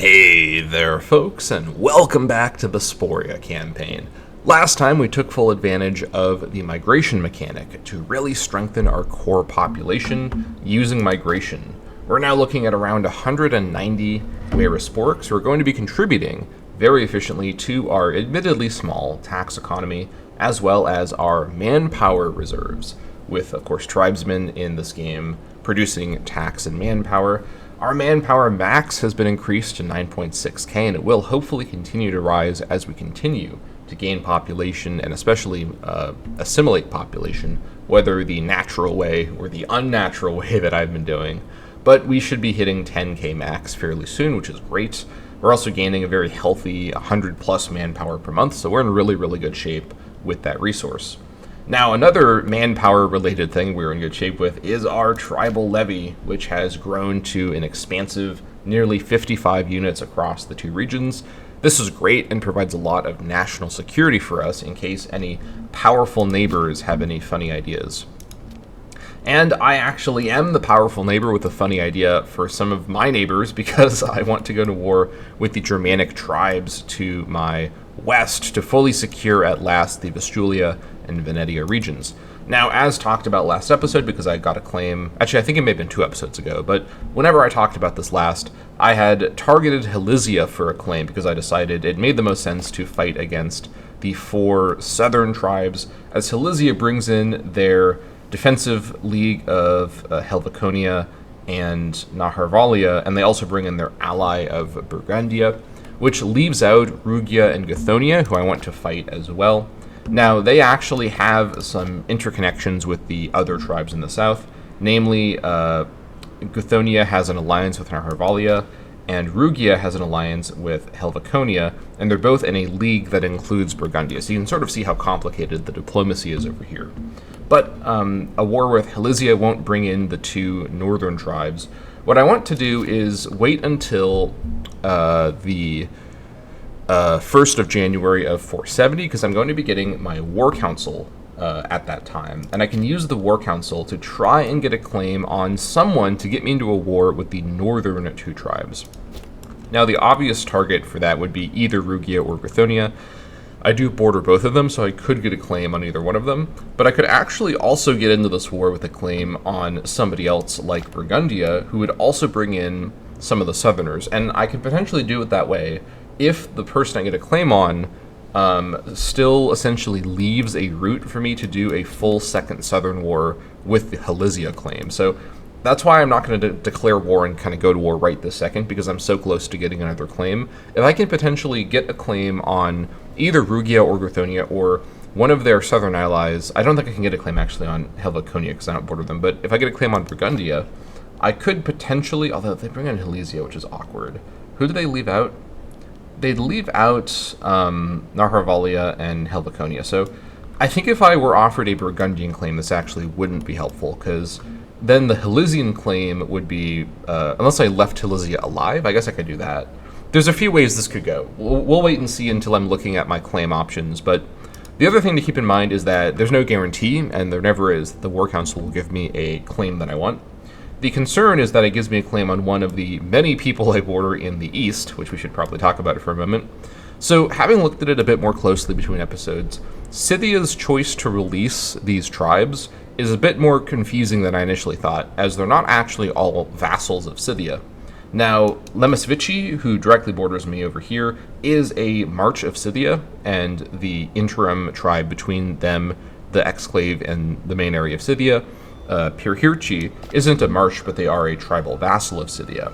Hey there, folks, and welcome back to the Sporia Campaign. Last time we took full advantage of the migration mechanic to really strengthen our core population using migration. We're now looking at around 190 Weyrasporks who are going to be contributing very efficiently to our admittedly small tax economy, as well as our manpower reserves, with, of course, tribesmen in this game producing tax and manpower. Our manpower max has been increased to 9.6k, and it will hopefully continue to rise as we continue to gain population and especially assimilate population, whether the natural way or the unnatural way that I've been doing. But we should be hitting 10k max fairly soon, which is great. We're also gaining a very healthy 100 plus manpower per month, so we're in really, really good shape with that resource. Now, another manpower-related thing we're in good shape with is our tribal levy, which has grown to an expansive nearly 55 units across the two regions. This is great and provides a lot of national security for us in case any powerful neighbors have any funny ideas. And I actually am the powerful neighbor with a funny idea for some of my neighbors because I want to go to war with the Germanic tribes to my west to fully secure at last the Vestulia and Venetia regions. Now, as talked about last episode, because I got a claim, actually I think it may have been 2 episodes ago, but whenever I talked about this last, I had targeted Helizia for a claim because I decided it made the most sense to fight against the 4 southern tribes, as Helizia brings in their defensive league of Helveconia and Naharvalia, and they also bring in their ally of Burgundia, which leaves out Rugia and Guthonia, who I want to fight as well. Now, they actually have some interconnections with the other tribes in the south, namely Guthonia has an alliance with Naharvalia, and Rugia has an alliance with Helveconia, and they're both in a league that includes Burgundia, so you can sort of see how complicated the diplomacy is over here. But a war with Helizia won't bring in the 2 northern tribes. What I want to do is wait until the 1st of January of 470, because I'm going to be getting my War Council at that time, and I can use the War Council to try and get a claim on someone to get me into a war with the northern 2 tribes. Now, the obvious target for that would be either Rugia or Guthonia. I do border both of them, so I could get a claim on either one of them, but I could actually also get into this war with a claim on somebody else like Burgundia, who would also bring in some of the southerners, and I could potentially do it that way if the person I get a claim on still essentially leaves a route for me to do a full second southern war with the Helizia claim. So that's why I'm not going to declare war and kind of go to war right this second, because I'm so close to getting another claim. If I can potentially get a claim on either Rugia or Guthonia or one of their southern allies, I don't think I can get a claim actually on Helveconia because I don't border them, but if I get a claim on Burgundia, I could potentially, although they bring in Helizia, which is awkward. Who do they leave out? They'd leave out Naharvalia and Helveconia. So I think if I were offered a Burgundian claim, this actually wouldn't be helpful, because then the Helizian claim would be, unless I left Helizia alive, I guess I could do that. There's a few ways this could go. We'll wait and see until I'm looking at my claim options, but the other thing to keep in mind is that there's no guarantee, and there never is, the War Council will give me a claim that I want. The concern is that it gives me a claim on one of the many people I border in the east, which we should probably talk about for a moment. So, having looked at it a bit more closely between episodes, Scythia's choice to release these tribes is a bit more confusing than I initially thought, as they're not actually all vassals of Scythia. Now, Lemisvici, who directly borders me over here, is a March of Scythia, and the interim tribe between them, the exclave, and the main area of Scythia. Pirhirci isn't a march, but they are a tribal vassal of Scythia.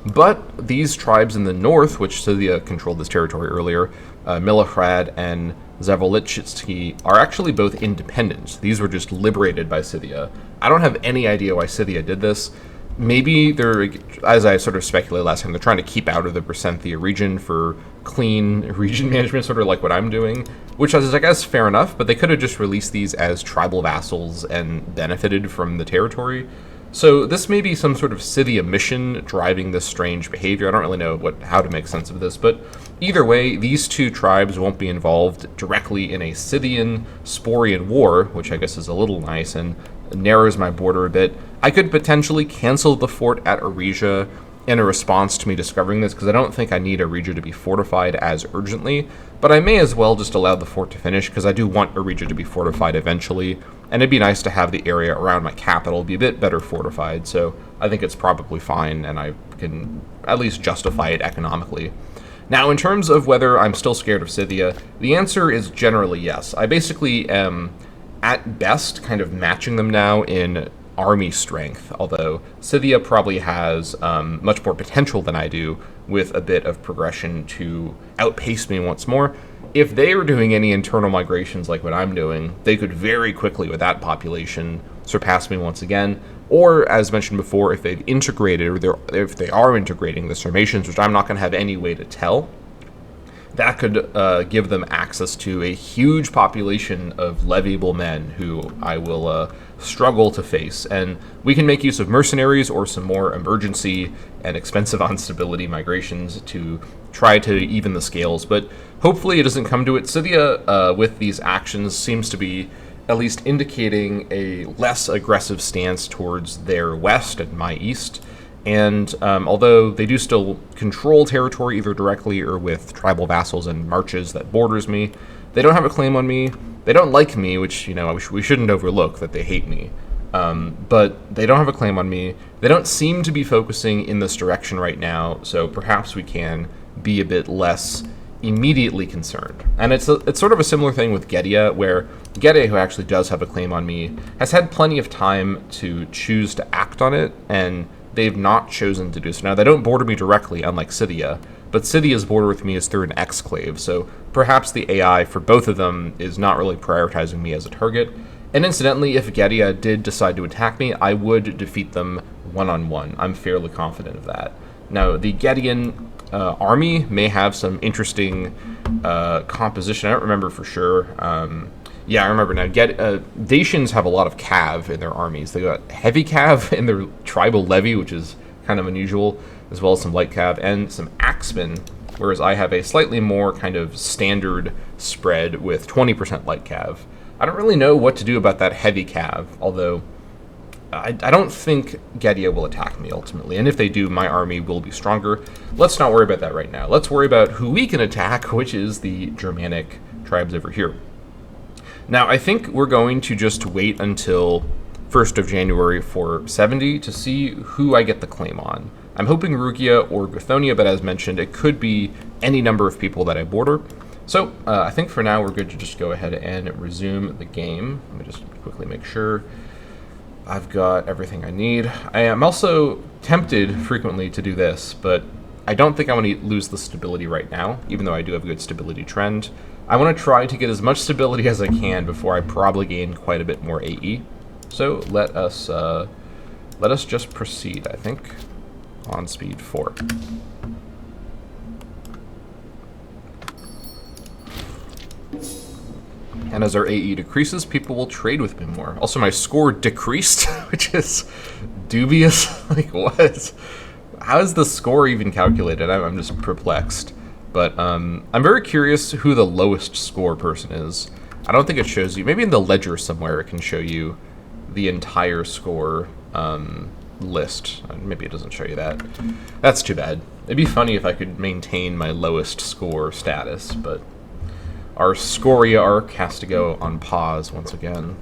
But these tribes in the north, which Scythia controlled this territory earlier, Milohrad and Zavolitchitsky, are actually both independent. These were just liberated by Scythia. I don't have any idea why Scythia did this. Maybe they're, as I sort of speculated last time, they're trying to keep out of the Brisanthia region for clean region management, sort of like what I'm doing, which is, I guess, fair enough, but they could have just released these as tribal vassals and benefited from the territory. So this may be some sort of Scythia mission driving this strange behavior. I don't really know how to make sense of this, but either way, these 2 tribes won't be involved directly in a Scythian-Sporian war, which I guess is a little nice and narrows my border a bit. I could potentially cancel the fort at Arisia in a response to me discovering this, because I don't think I need Arija to be fortified as urgently, but I may as well just allow the fort to finish, because I do want Arija to be fortified eventually, and it'd be nice to have the area around my capital be a bit better fortified, so I think it's probably fine, and I can at least justify it economically. Now, in terms of whether I'm still scared of Scythia, the answer is generally yes. I basically am, at best, kind of matching them now in army strength, although Scythia probably has much more potential than I do, with a bit of progression to outpace me once more. If they were doing any internal migrations like what I'm doing, they could very quickly, with that population, surpass me once again. Or, as mentioned before, if they've integrated, or if they are integrating the Sarmatians, which I'm not going to have any way to tell, that could give them access to a huge population of levyable men who I will struggle to face. And we can make use of mercenaries or some more emergency and expensive on stability migrations to try to even the scales. But hopefully it doesn't come to it. Scythia, with these actions, seems to be at least indicating a less aggressive stance towards their west and my east. And although they do still control territory either directly or with tribal vassals and marches that borders me, they don't have a claim on me. They don't like me, which, we shouldn't overlook that they hate me. But they don't have a claim on me. They don't seem to be focusing in this direction right now, so perhaps we can be a bit less immediately concerned. And it's sort of a similar thing with Gedia, where Gedia, who actually does have a claim on me, has had plenty of time to choose to act on it, and they've not chosen to do so. Now, they don't border me directly, unlike Scythia, but Scythia's border with me is through an exclave, so perhaps the AI for both of them is not really prioritizing me as a target. And incidentally, if Gedia did decide to attack me, I would defeat them one-on-one. I'm fairly confident of that. Now, the Gedian army may have some interesting composition. I don't remember for sure. Yeah, I remember now. Dacians have a lot of cav in their armies. They got heavy cav in their tribal levy, which is kind of unusual, as well as some light cav and some axemen, whereas I have a slightly more kind of standard spread with 20% light cav. I don't really know what to do about that heavy cav, although I don't think Gedia will attack me ultimately, and if they do, my army will be stronger. Let's not worry about that right now. Let's worry about who we can attack, which is the Germanic tribes over here. Now, I think we're going to just wait until 1st of January for 70 to see who I get the claim on. I'm hoping Rugia or Guthonia, but as mentioned, it could be any number of people that I border. So, I think for now we're good to just go ahead and resume the game. Let me just quickly make sure I've got everything I need. I am also tempted frequently to do this, but I don't think I want to lose the stability right now, even though I do have a good stability trend. I want to try to get as much stability as I can before I probably gain quite a bit more AE. So let us just proceed, I think, on speed 4. And as our AE decreases, people will trade with me more. Also, my score decreased, which is dubious. Like, what? How is the score even calculated? I'm just perplexed. But I'm very curious who the lowest score person is. I don't think it shows you. Maybe in the ledger somewhere it can show you the entire score list. Maybe it doesn't show you that. That's too bad. It'd be funny if I could maintain my lowest score status, but our Sporia arc has to go on pause once again.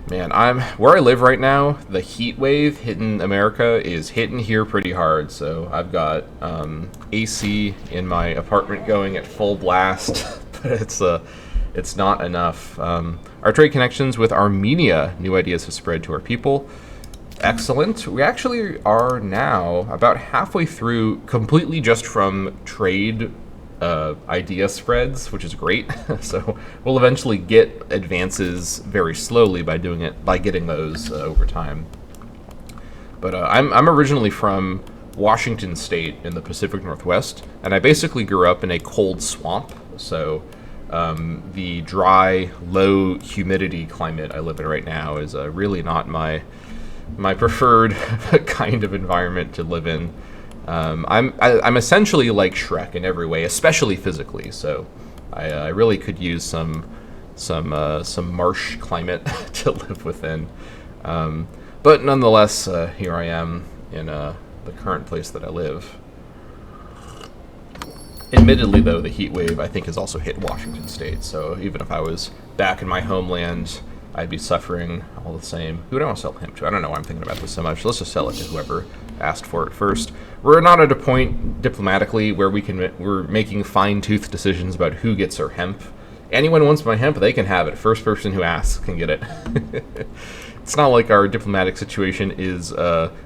Man, where I live right now, the heat wave hitting America is hitting here pretty hard. So I've got AC in my apartment going at full blast, but it's not enough. Our trade connections with Armenia, new ideas have spread to our people. Excellent. We actually are now about halfway through, completely just from trade idea spreads, which is great. So we'll eventually get advances very slowly by getting those over time. But I'm originally from Washington State in the Pacific Northwest, and I basically grew up in a cold swamp. So the dry, low humidity climate I live in right now is really not my preferred kind of environment to live in. I'm essentially like Shrek in every way, especially physically. So I really could use some marsh climate to live within. But nonetheless, here I am in the the current place that I live. Admittedly, though, the heat wave, I think, has also hit Washington State, so even if I was back in my homeland, I'd be suffering all the same. Who do I want to sell him to? I don't know why I'm thinking about this so much. Let's just sell it to whoever asked for it first. We're not at a point diplomatically where we're making fine-toothed decisions about who gets our hemp. Anyone wants my hemp, they can have it. First person who asks can get it. It's not like our diplomatic situation is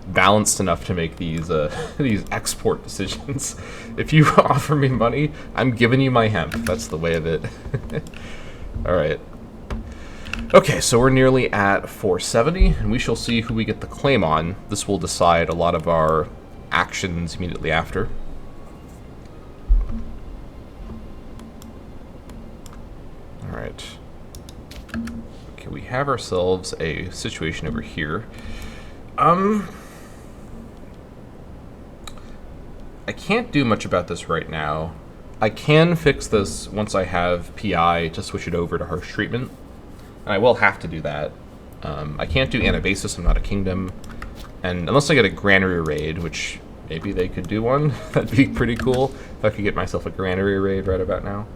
balanced enough to make these export decisions. If you offer me money, I'm giving you my hemp. That's the way of it. All right. Okay, so we're nearly at 470, and we shall see who we get the claim on. This will decide a lot of our actions immediately after. All right. Okay, we have ourselves a situation over here. I can't do much about this right now. I can fix this once I have PI to switch it over to harsh treatment. And I will have to do that. I can't do Anabasis, I'm not a kingdom. And unless I get a granary raid, which maybe they could do one, that'd be pretty cool if I could get myself a granary raid right about now.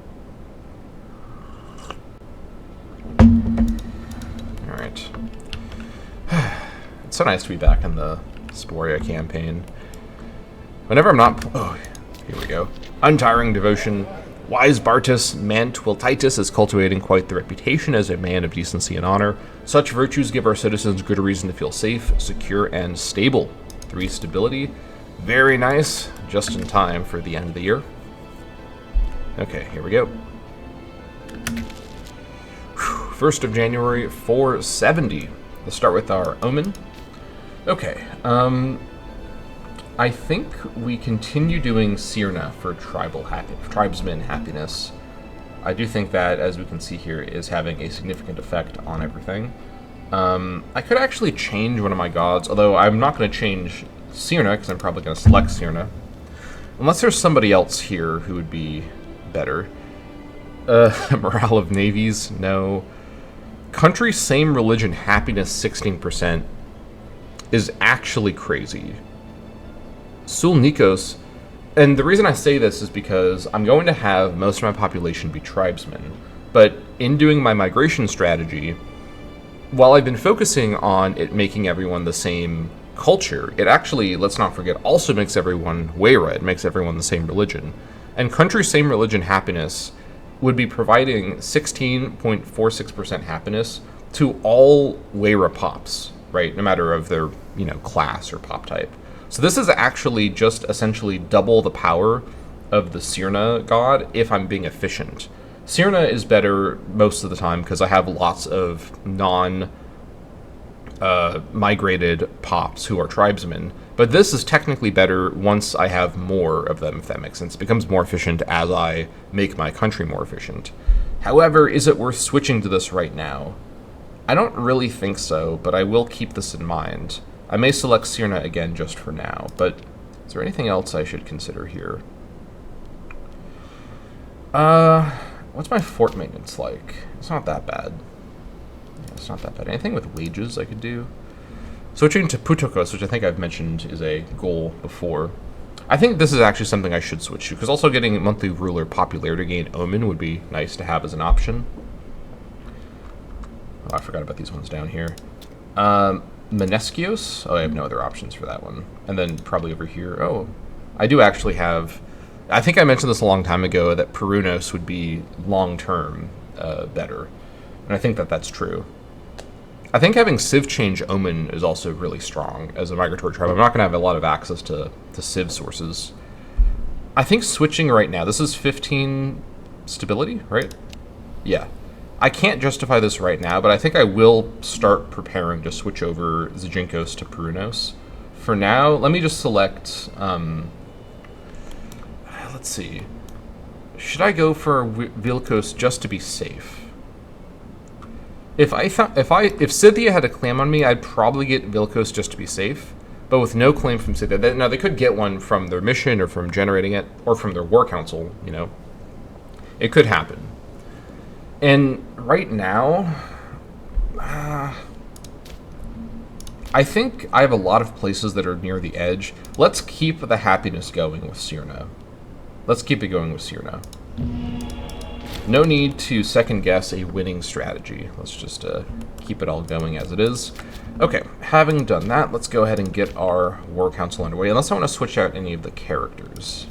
Alright. It's so nice to be back in the Sporia campaign. Whenever I'm not... Oh, here we go. Untiring devotion. Wise Bartus Mantwil Titus is cultivating quite the reputation as a man of decency and honor. Such virtues give our citizens good reason to feel safe, secure, and stable. 3 stability. Very nice. Just in time for the end of the year. Okay, here we go. 1st of January, 470. Let's start with our Omen. Okay, I think we continue doing Sirna for tribesman happiness. I do think that, as we can see here, is having a significant effect on everything. I could actually change one of my gods, although I'm not going to change Sirna, because I'm probably going to select Sirna. Unless there's somebody else here who would be better. Morale of navies, no. Country, same religion, happiness, 16% is actually crazy. Sul Nikos, and the reason I say this is because I'm going to have most of my population be tribesmen, but in doing my migration strategy, while I've been focusing on it making everyone the same culture, it actually, let's not forget, also makes everyone Weira, it makes everyone the same religion. And country, same religion, happiness would be providing 16.46% happiness to all Weira pops, right, no matter of their, class or pop type. So this is actually just essentially double the power of the Sirna god if I'm being efficient. Sirna is better most of the time because I have lots of non-migrated pops who are tribesmen, but this is technically better once I have more of them, if that makes sense. It becomes more efficient as I make my country more efficient. However, is it worth switching to this right now? I don't really think so, but I will keep this in mind. I may select Sirna again just for now, but is there anything else I should consider here? What's my fort maintenance like? It's not that bad. Yeah, it's not that bad. Anything with wages I could do? Switching to Putokos, which I think I've mentioned is a goal before. I think this is actually something I should switch to, because also getting monthly ruler popularity gain Omen would be nice to have as an option. Oh, I forgot about these ones down here. Menescios? Oh, I have no other options for that one. And then probably over here. Oh, I do actually have... I think I mentioned this a long time ago, that Perunos would be long-term better. And I think that that's true. I think having Civ change Omen is also really strong as a migratory tribe. I'm not going to have a lot of access to Civ sources. I think switching right now... This is 15 stability, right? Yeah. I can't justify this right now, but I think I will start preparing to switch over Zijinkos to Perunos. For now, let me just select, let's see. Should I go for Vilkos just to be safe? If Scythia had a claim on me, I'd probably get Vilkos just to be safe, but with no claim from Scythia. Now, they could get one from their mission or from generating it, or from their war council, It could happen. And right now, I I think I have a lot of places that are near the edge. Let's keep the happiness going with Sirna. Let's keep it going with Sirna. No need to second guess a winning strategy. Let's just keep it all going as it is. Okay, having done that, let's go ahead and get our War Council underway, unless I want to switch out any of the characters.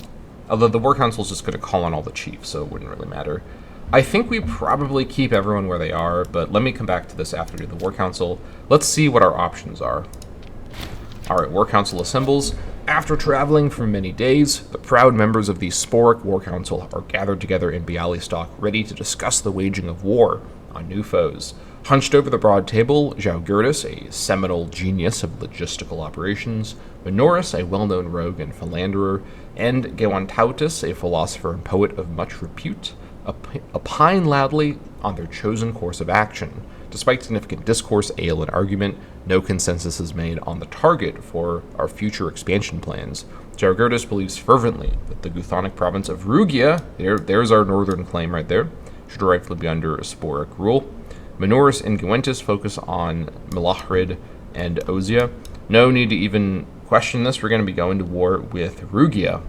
Although the War Council is just going to call on all the chiefs, so it wouldn't really matter. I think we probably keep everyone where they are, but let me come back to this after we do the War Council. Let's see what our options are. Alright, War Council assembles. After traveling for many days, the proud members of the Sporic War Council are gathered together in Bialystok, ready to discuss the waging of war on new foes. Hunched over the broad table, Zhaugurtis, a seminal genius of logistical operations, Minoris, a well-known rogue and philanderer, and Gewantautis, a philosopher and poet of much repute, opine loudly on their chosen course of action. Despite significant discourse, ale, and argument, no consensus is made on the target for our future expansion plans. Zhaugurtis believes fervently that the Guthonic province of Rugia, there's our northern claim right there, should rightfully be under Sporic rule. Minoris and Gewentis focus on Milahrid and Ozia. No need to even question this, we're going to be going to war with Rugia.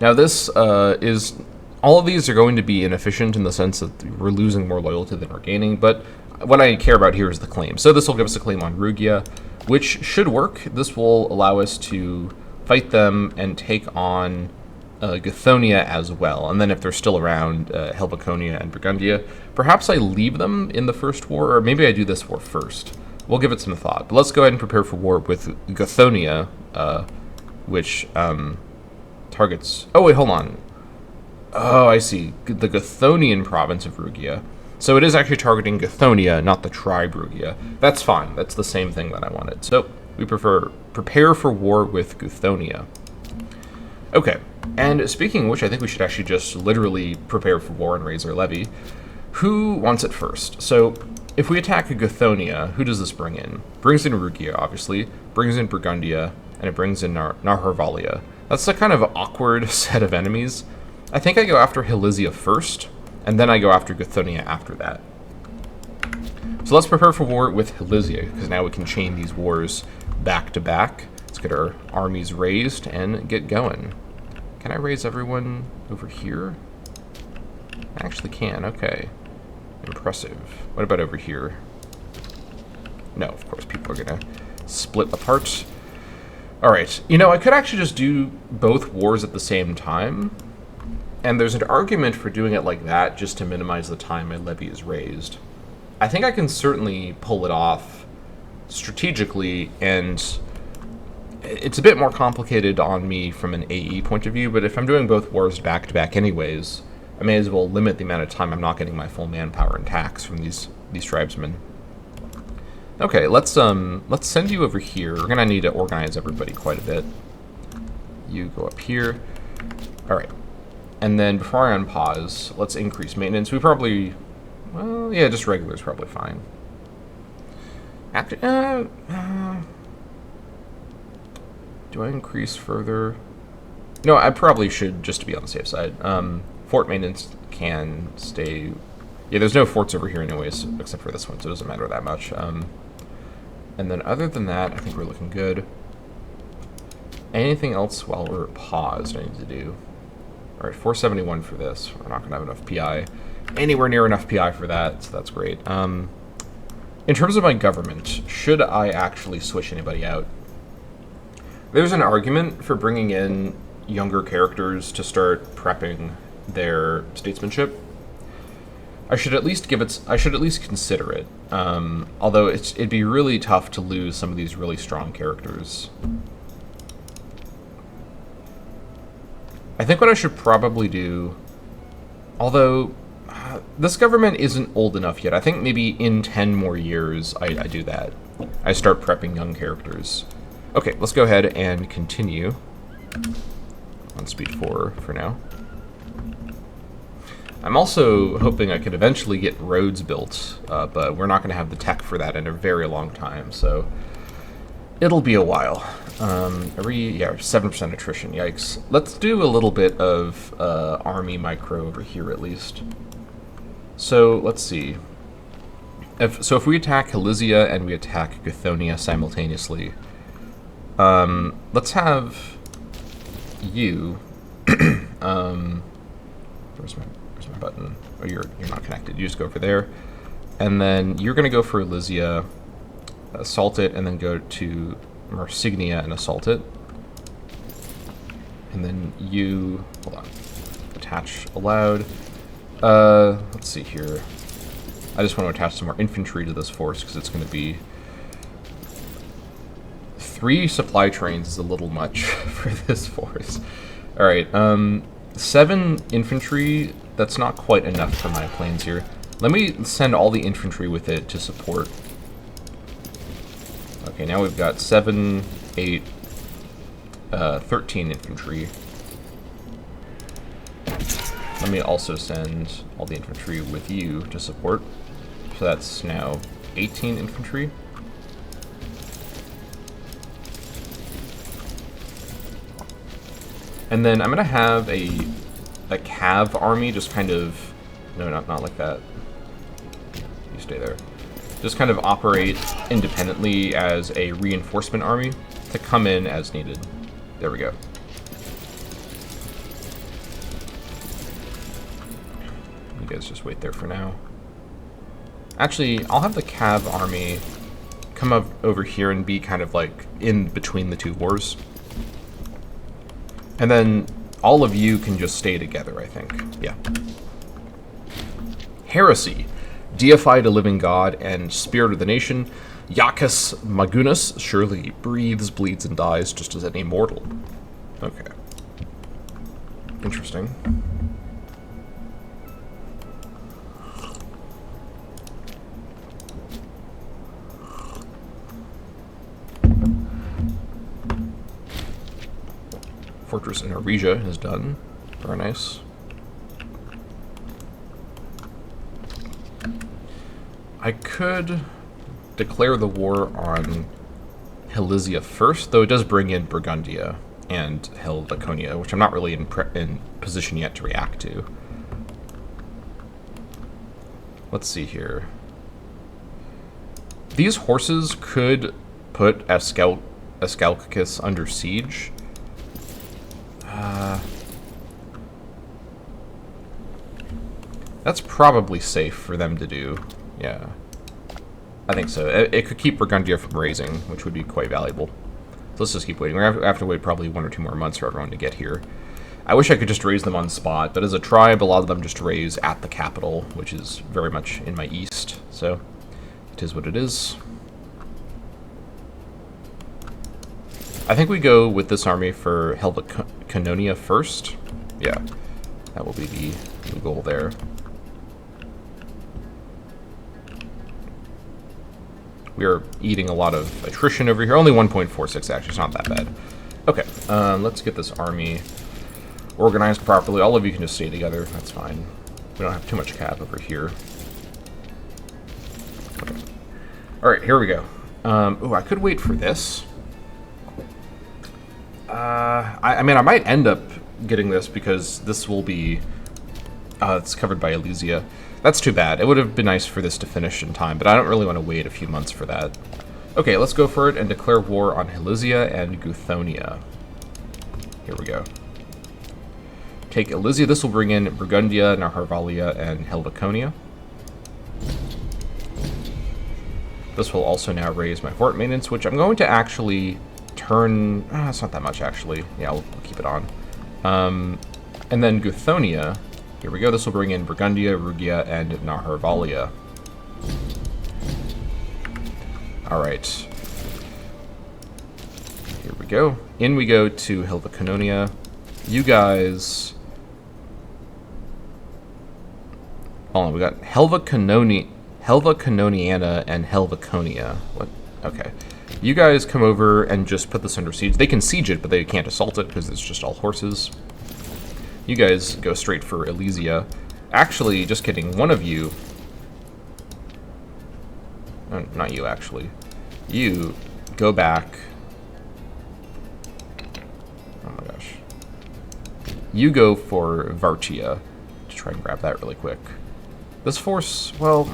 Now this is... All of these are going to be inefficient in the sense that we're losing more loyalty than we're gaining, but what I care about here is the claim. So this will give us a claim on Rugia, which should work. This will allow us to fight them and take on Guthonia as well. And then if they're still around, Helveconia and Burgundia, perhaps I leave them in the first war, or maybe I do this war first. We'll give it some thought. But let's go ahead and prepare for war with Guthonia, which targets... Oh, wait, hold on. Oh, I see. The Guthonian province of Rugia. So it is actually targeting Guthonia, not the tribe Rugia. That's fine. That's the same thing that I wanted. So we prepare for war with Guthonia. Okay. And speaking of which, I think we should actually just literally prepare for war and raise our levy. Who wants it first? So if we attack Guthonia, who does this bring in? Brings in Rugia, obviously. Brings in Burgundia. And it brings in Narharvalia. That's a kind of awkward set of enemies. I think I go after Hilizia first, and then I go after Guthonia after that. So let's prepare for war with Hilizia, because now we can chain these wars back to back. Let's get our armies raised and get going. Can I raise everyone over here? I actually can, okay. Impressive. What about over here? No, of course, people are going to split apart. Alright, you know, I could actually just do both wars at the same time. And there's an argument for doing it like that just to minimize the time my levy is raised. I think I can certainly pull it off strategically, and it's a bit more complicated on me from an AE point of view, but if I'm doing both wars back to back anyways, I may as well limit the amount of time I'm not getting my full manpower and tax from these tribesmen. Okay, let's send you over here. We're gonna need to organize everybody quite a bit. You go up here. Alright. And then before I unpause, let's increase maintenance. We probably, well, yeah, just regular is probably fine. After, do I increase further? No, I probably should, just to be on the safe side. Fort maintenance can stay. Yeah, there's no forts over here anyways, except for this one, so it doesn't matter that much. And then other than that, I think we're looking good. Anything else while we're paused I need to do? Alright, 471 for this. We're not going to have enough PI. Anywhere near enough PI for that, so that's great. In terms of my government, should I actually switch anybody out? There's an argument for bringing in younger characters to start prepping their statesmanship. I should at least consider it. Although it'd be really tough to lose some of these really strong characters. I think what I should probably do, although this government isn't old enough yet, I think maybe in 10 more years I do that. I start prepping young characters. Okay, let's go ahead and continue on speed 4 for now. I'm also hoping I could eventually get roads built, but we're not going to have the tech for that in a very long time, so it'll be a while. 7% attrition, yikes. Let's do a little bit of army micro over here at least. So, let's see. If we attack Helizia and we attack Guthonia simultaneously, let's have you. Where's my button? Oh, you're not connected. You just go over there, and then you're gonna go for Helizia, assault it, and then go to Marsignia and assault it. And then you, hold on, attach allowed. Let's see here. I just want to attach some more infantry to this force because it's going to be 3 supply trains is a little much for this force. All right, 7 infantry. That's not quite enough for my plans here. Let me send all the infantry with it to support. Okay, now we've got 7, 8, 13 infantry. Let me also send all the infantry with you to support. So that's now 18 infantry. And then I'm going to have a cav army just kind of... No, not like that. You stay there. Just kind of operate independently as a reinforcement army to come in as needed. There we go. You guys just wait there for now. Actually, I'll have the cav army come up over here and be kind of like in between the 2 wars. And then all of you can just stay together, I think. Yeah. Heresy. Deified a living god and spirit of the nation, Iacchus Magunus surely breathes, bleeds, and dies just as any mortal. Okay. Interesting. Fortress in Arisia is done. Very nice. I could declare the war on Helizia first, though it does bring in Burgundia and Helveconia, which I'm not really in position yet to react to. Let's see here. These horses could put Ascalcus under siege. That's probably safe for them to do. Yeah. I think so. It could keep Burgundia from raising, which would be quite valuable. So let's just keep waiting. We're going to have to wait probably 1 or 2 more months for everyone to get here. I wish I could just raise them on spot, but as a tribe, a lot of them just raise at the capital, which is very much in my east. So it is what it is. I think we go with this army for Helveconia first. Yeah, that will be the goal there. We are eating a lot of attrition over here. Only 1.46, actually. It's not that bad. Okay, let's get this army organized properly. All of you can just stay together. That's fine. We don't have too much cav over here. Okay. All right, here we go. Oh, I could wait for this. I mean, I might end up getting this because this will be... it's covered by Elysia. That's too bad. It would have been nice for this to finish in time, but I don't really want to wait a few months for that. Okay, let's go for it and declare war on Helizia and Guthonia. Here we go. Take Elysia. This will bring in Burgundia, Naharvalia, and Helveconia. This will also now raise my fort maintenance, which I'm going to actually turn... it's not that much, actually. Yeah, I'll keep it on. And then Guthonia... Here we go. This will bring in Burgundia, Rugia, and Naharvalia. Alright. Here we go. In we go to Helveconia. You guys... Hold on, we got Helvecononiana and Helveconia. What? Okay. You guys come over and just put this under siege. They can siege it, but they can't assault it because it's just all horses. You guys go straight for Elysia. Actually, just kidding. One of you... not you, actually. You go back... Oh my gosh. You go for Varchia. To try and grab that really quick. This force, well,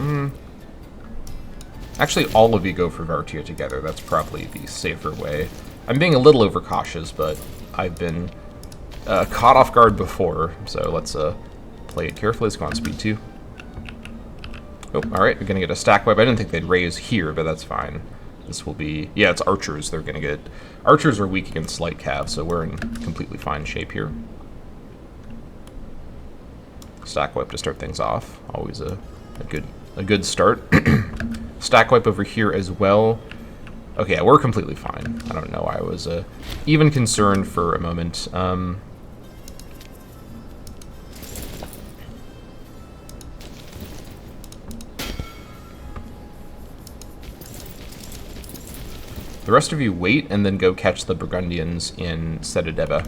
Actually, all of you go for Vartia together. That's probably the safer way. I'm being a little overcautious, but I've been caught off guard before, so let's play it carefully. Let's go on speed 2. Oh, alright, we're gonna get a stack wipe. I didn't think they'd raise here, but that's fine. This will be... Yeah, it's archers. They're gonna get... Archers are weak against light cav, so we're in completely fine shape here. Stack wipe to start things off. Always a good start. Stack wipe over here as well. Okay, yeah, we're completely fine. I don't know why I was even concerned for a moment. The rest of you wait and then go catch the Burgundians in Sededeva.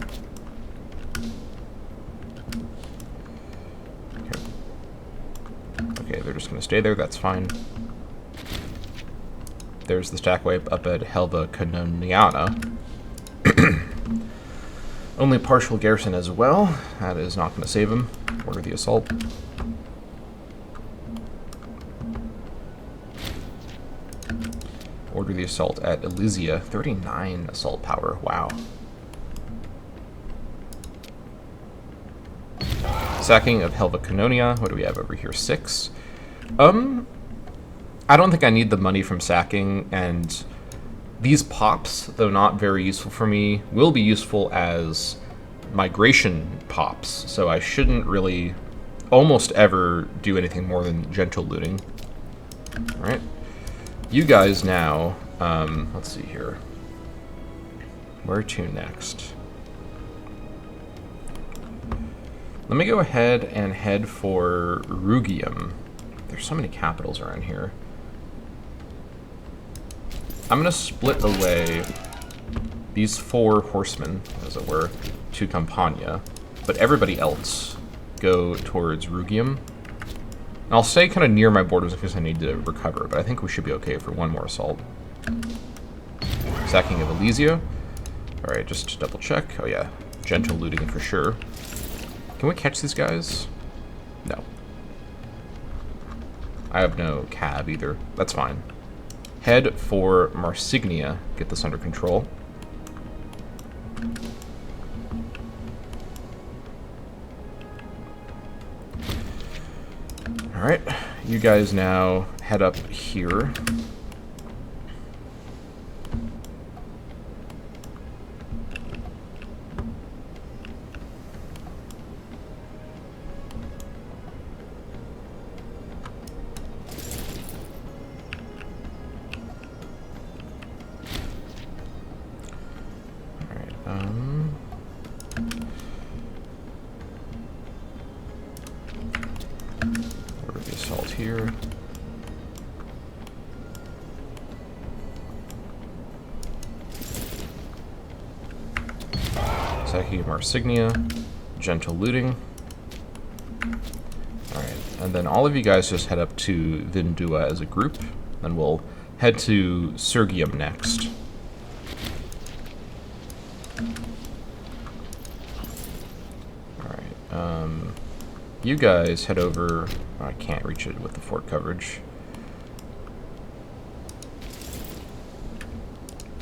Okay, they're just going to stay there. That's fine. There's the stack wipe up at Helva Canoniana. Only partial garrison as well. That is not going to save him. Order the assault. Order the assault at Elysia. 39 assault power. Wow. Sacking of Helva Canonia. What do we have over here? 6. I don't think I need the money from sacking, and these pops, though not very useful for me, will be useful as migration pops, so I shouldn't really almost ever do anything more than gentle looting. Alright. You guys now, let's see here. Where to next? Let me go ahead and head for Rugium. There's so many capitals around here. I'm going to split away these 4 horsemen, as it were, to Campania, but everybody else go towards Rugium. And I'll stay kind of near my borders in case I need to recover, but I think we should be okay for one more assault. Sacking of Elysia. Alright, just to double check. Oh yeah, gentle looting for sure. Can we catch these guys? No. I have no cab either. That's fine. Head for Marsignia. Get this under control. Alright, you guys now head up here. Order the assault here. Sacking of Marsignia. Gentle looting. Alright, and then all of you guys just head up to Vindua as a group, and we'll head to Sergium next. You guys head over... Oh, I can't reach it with the fort coverage.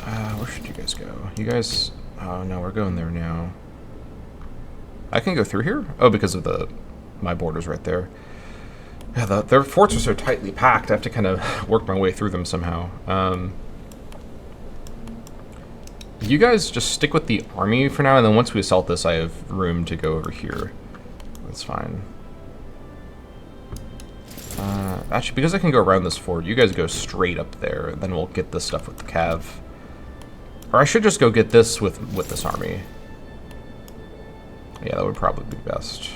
Where should you guys go? You guys... Oh, no, we're going there now. I can go through here? Oh, because of my borders right there. Yeah, their forts are so tightly packed, I have to kind of work my way through them somehow. You guys just stick with the army for now, and then once we assault this, I have room to go over here. That's fine. Actually, because I can go around this fort, you guys go straight up there, and then we'll get this stuff with the cav. Or I should just go get this with this army. Yeah, that would probably be best.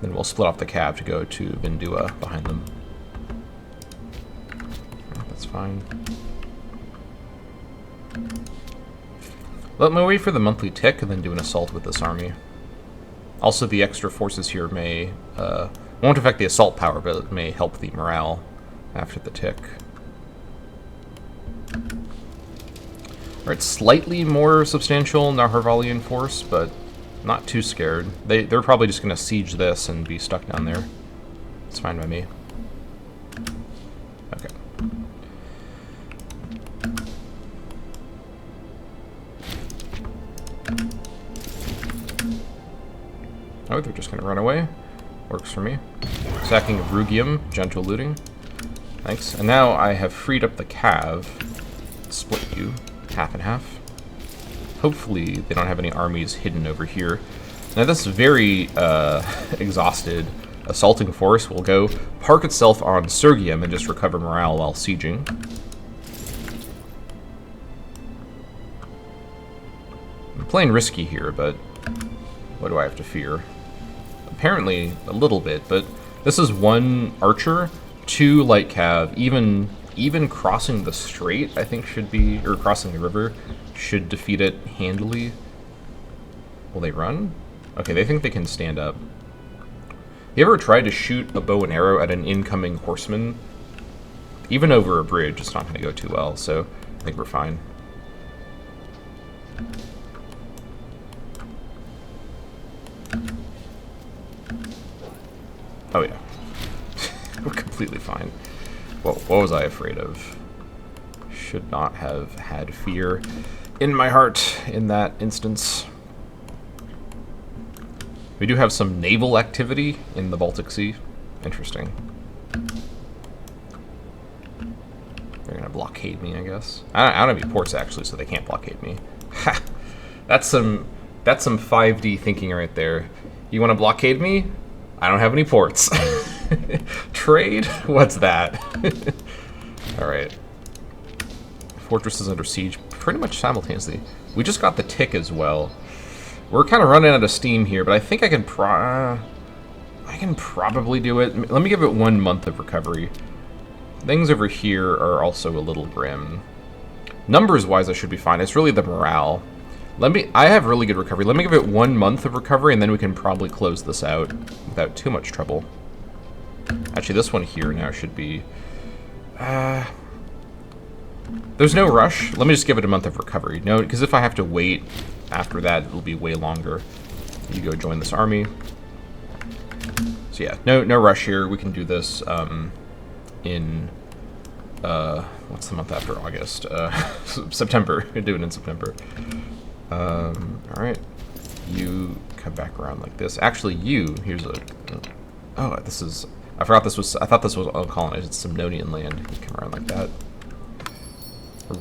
Then we'll split off the cav to go to Vindua behind them. That's fine. Let me wait for the monthly tick and then do an assault with this army. Also, the extra forces here may... won't affect the assault power, but it may help the morale after the tick. Alright, slightly more substantial Naharvalian force, but not too scared. They're probably just going to siege this and be stuck down there. It's fine by me. Oh, they're just gonna run away. Works for me. Sacking of Rugium, gentle looting. Thanks. And now I have freed up the cav. Split you half and half. Hopefully they don't have any armies hidden over here. Now this very exhausted assaulting force will go park itself on Sergium and just recover morale while sieging. I'm playing risky here, but what do I have to fear? Apparently a little bit, but this is 1 archer, 2 light cav, even crossing the strait I think should be, or crossing the river, should defeat it handily. Will they run? Okay, they think they can stand up. You ever tried to shoot a bow and arrow at an incoming horseman? Even over a bridge, it's not going to go too well, so I think we're fine. Oh yeah. We're completely fine. What was I afraid of? Should not have had fear in my heart in that instance. We do have some naval activity in the Baltic Sea. Interesting. They're gonna blockade me, I guess. I don't have any ports actually, so they can't blockade me. Ha! That's some 5D thinking right there. You want to blockade me? I don't have any ports. Trade? What's that? Alright. Fortress is under siege pretty much simultaneously. We just got the tick as well. We're kind of running out of steam here, but I think I can probably do it. Let me give it 1 month of recovery. Things over here are also a little grim. Numbers-wise, I should be fine. It's really the morale. I have really good recovery. Let me give it 1 month of recovery, and then we can probably close this out without too much trouble. Actually, this one here now should be... there's no rush. Let me just give it a month of recovery. No, because if I have to wait after that, it'll be way longer. You go join this army. So yeah, no rush here. We can do this in... what's the month after August? September. We can do it in September. Alright. You come back around like this. Actually, here's a... Oh, this is... I thought this was uncolonized. It's Simnonian land. You come around like that.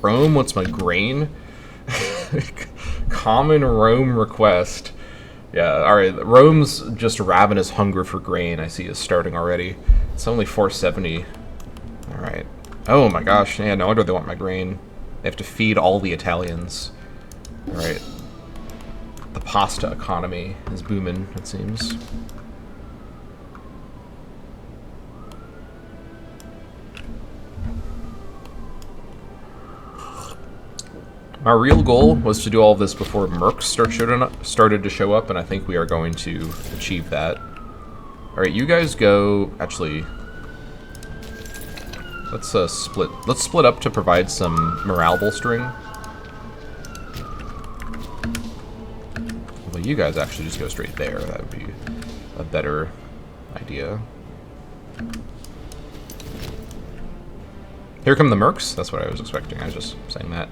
Rome, what's my grain? Common Rome request. Yeah, alright. Rome's just ravenous hunger for grain, I see, is starting already. It's only 470. Alright. Oh my gosh, yeah, no wonder they want my grain. They have to feed all the Italians. Alright. The pasta economy is booming, it seems. My real goal was to do all of this before mercs started to show up, and I think we are going to achieve that. Alright, you guys go... Actually... Let's split. Let's split up to provide some morale bolstering. Well, you guys actually just go straight there. That would be a better idea. Here come the mercs. That's what I was expecting. I was just saying that.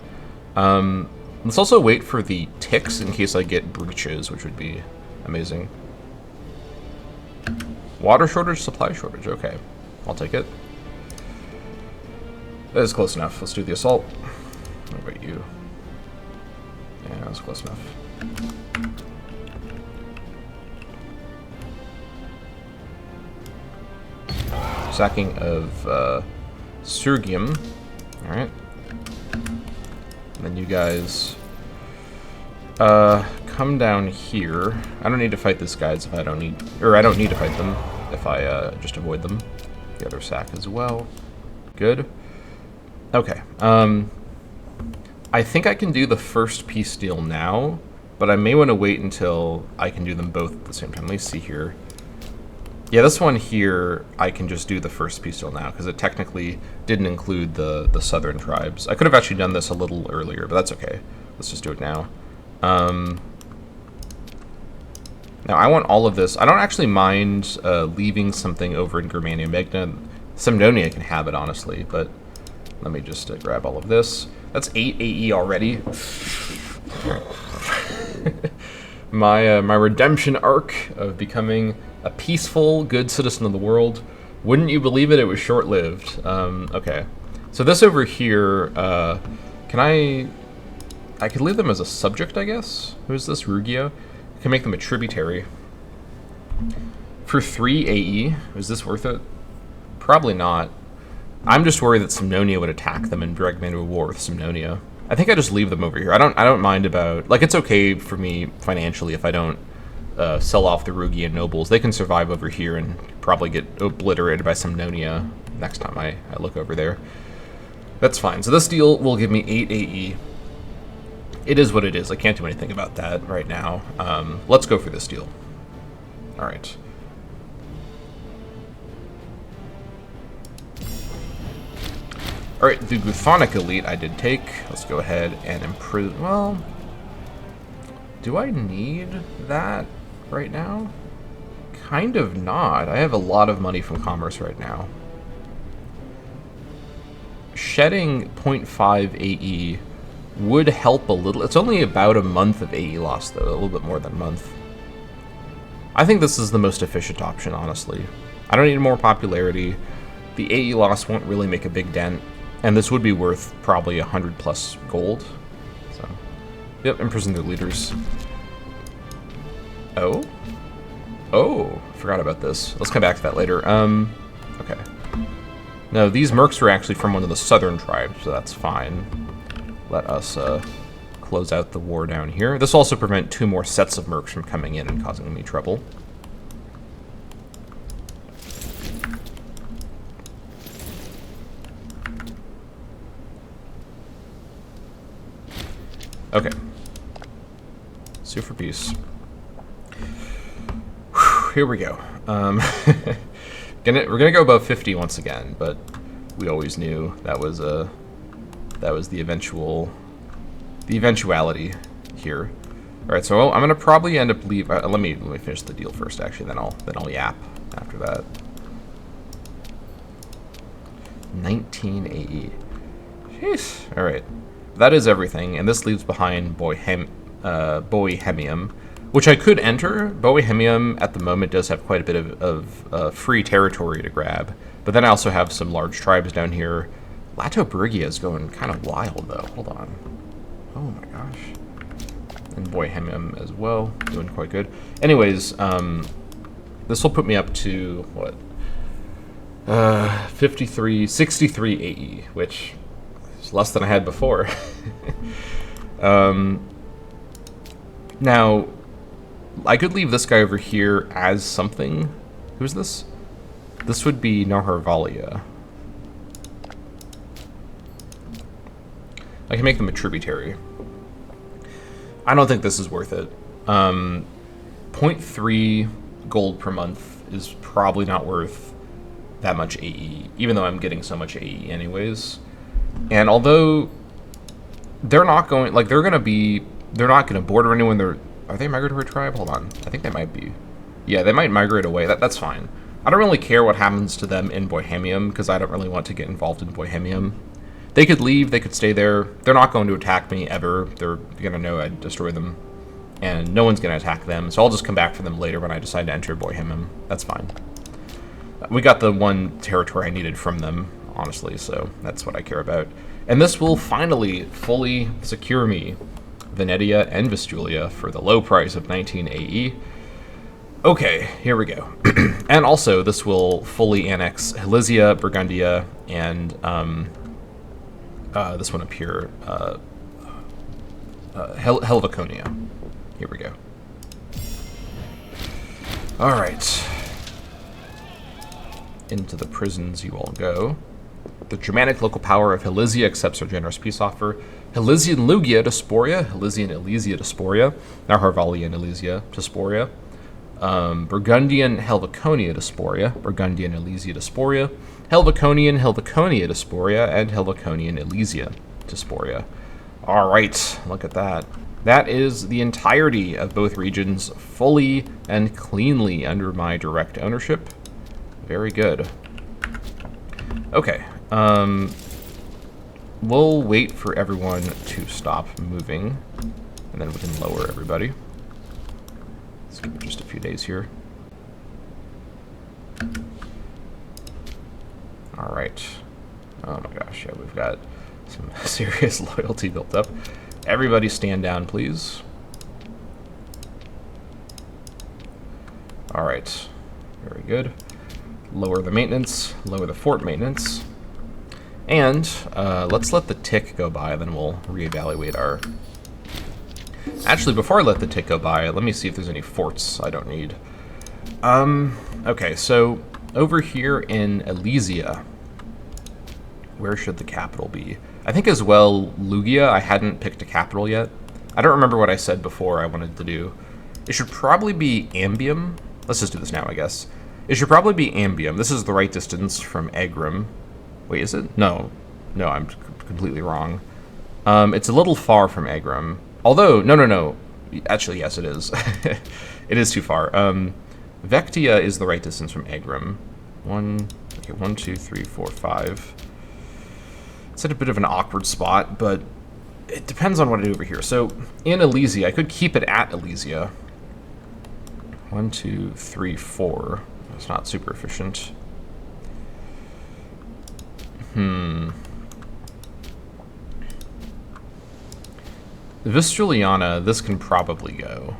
Let's also wait for the ticks in case I get breaches, which would be amazing. Water shortage, supply shortage. Okay, I'll take it. That is close enough. Let's do the assault. What about you? Yeah, that's close enough. Sacking of Sergium. Alright. And then you guys come down here. I don't need to fight these guys if I don't need... Or I don't need to fight them if I just avoid them. The other sack as well. Good. Okay, I think I can do the first peace deal now, but I may want to wait until I can do them both at the same time. Let me see here. Yeah, this one here, I can just do the first peace deal now, because it technically didn't include the southern tribes. I could have actually done this a little earlier, but that's okay. Let's just do it now. Now, I want all of this. I don't actually mind leaving something over in Germania Magna. Simdonia can have it, honestly, but... Let me just grab all of this. That's 8 AE already. my redemption arc of becoming a peaceful, good citizen of the world. Wouldn't you believe it? It was short-lived. Okay, so this over here, can I could leave them as a subject, I guess. Who's this? Rugio. I can make them a tributary. For 3 AE, is this worth it? Probably not. I'm just worried that Simnonia would attack them and drag me into a war with Simnonia. I think I just leave them over here. I don't mind about, like, it's okay for me financially if I don't sell off the Rugian nobles. They can survive over here and probably get obliterated by Simnonia next time I look over there. That's fine. So this deal will give me 8 AE. It is what it is. I can't do anything about that right now. Let's go for this deal. All right. All right, the Guthonic Elite I did take. Let's go ahead and improve. Well, do I need that right now? Kind of not. I have a lot of money from commerce right now. Shedding 0.5 AE would help a little. It's only about a month of AE loss, though. A little bit more than a month. I think this is the most efficient option, honestly. I don't need more popularity. The AE loss won't really make a big dent. And this would be worth probably 100 plus gold. So, yep, imprison their leaders. Oh? Oh, forgot about this. Let's come back to that later. Okay. No, these mercs are actually from one of the southern tribes, so that's fine. Let us close out the war down here. This will also prevent 2 more sets of mercs from coming in and causing me trouble. Okay. Sue for peace. Whew, here we go. We're gonna go above 50 once again, but we always knew that was the eventuality here. All right, so I'm gonna probably end up leave. Let me finish the deal first, actually. Then I'll yap after that. 19 AE. Jeez. All right. That is everything, and this leaves behind Bohemium, which I could enter. Bohemium at the moment does have quite a bit of free territory to grab, but then I also have some large tribes down here. Latobrigia is going kind of wild, though. Hold on. Oh my gosh. And Bohemium as well, doing quite good. Anyways, this will put me up to, what? 63 AE, which less than I had before. Now, I could leave this guy over here as something. Who's this? This would be Naharvalia. I can make them a tributary. I don't think this is worth it. 0.3 gold per month is probably not worth that much AE, even though I'm getting so much AE anyways. And although they're not going, like, they're not going to border anyone. Are they a migratory tribe? Hold on. I think they might be. Yeah, they might migrate away. That's fine. I don't really care what happens to them in Bohemium, because I don't really want to get involved in Bohemium. They could leave. They could stay there. They're not going to attack me ever. They're going to know I'd destroy them. And no one's going to attack them. So I'll just come back for them later when I decide to enter Bohemium. That's fine. We got the one territory I needed from them, honestly, so that's what I care about. And this will finally fully secure me Venetia and Vestulia for the low price of 19 AE. Okay, here we go. And also, this will fully annex Helizia, Burgundia, and this one up here, Helveconia. Here we go. All right. Into the prisons you all go. The Germanic local power of Helizia accepts our generous peace offer. Helisian Lugia to Sporia, Helisian Elysia to Sporia, Naharvalian Elysia to Sporia, Burgundian Helveconia to Sporia, Burgundian Elysia to Sporia, Helveconian Helveconia to Sporia, and Helveconian Elysia to Sporia. All right, look at that. That is the entirety of both regions fully and cleanly under my direct ownership. Very good. Okay. We'll wait for everyone to stop moving, and then we can lower everybody. Let's give it just a few days here. All right. Oh my gosh, yeah, we've got some serious loyalty built up. Everybody stand down, please. All right, very good. Lower the maintenance, lower the fort maintenance. And let's let the tick go by, then we'll reevaluate our... Actually, before I let the tick go by, let me see if there's any forts I don't need. Okay, so over here in Elysia, where should the capital be? I think as well, Lugia. I hadn't picked a capital yet. I don't remember what I said before I wanted to do. It should probably be Ambium. Let's just do this now, I guess. It should probably be Ambium. This is the right distance from Egram. Wait, is it? No. No, I'm completely wrong. It's a little far from Egram. Although, no. Actually, yes, it is. It is too far. Vectia is the right distance from Egram. 1, 2, 3, 4, 5. It's at a bit of an awkward spot, but it depends on what I do over here. So, in Elysia, I could keep it at Elysia. 1, 2, 3, 4. It's not super efficient. Vistruliana, this can probably go.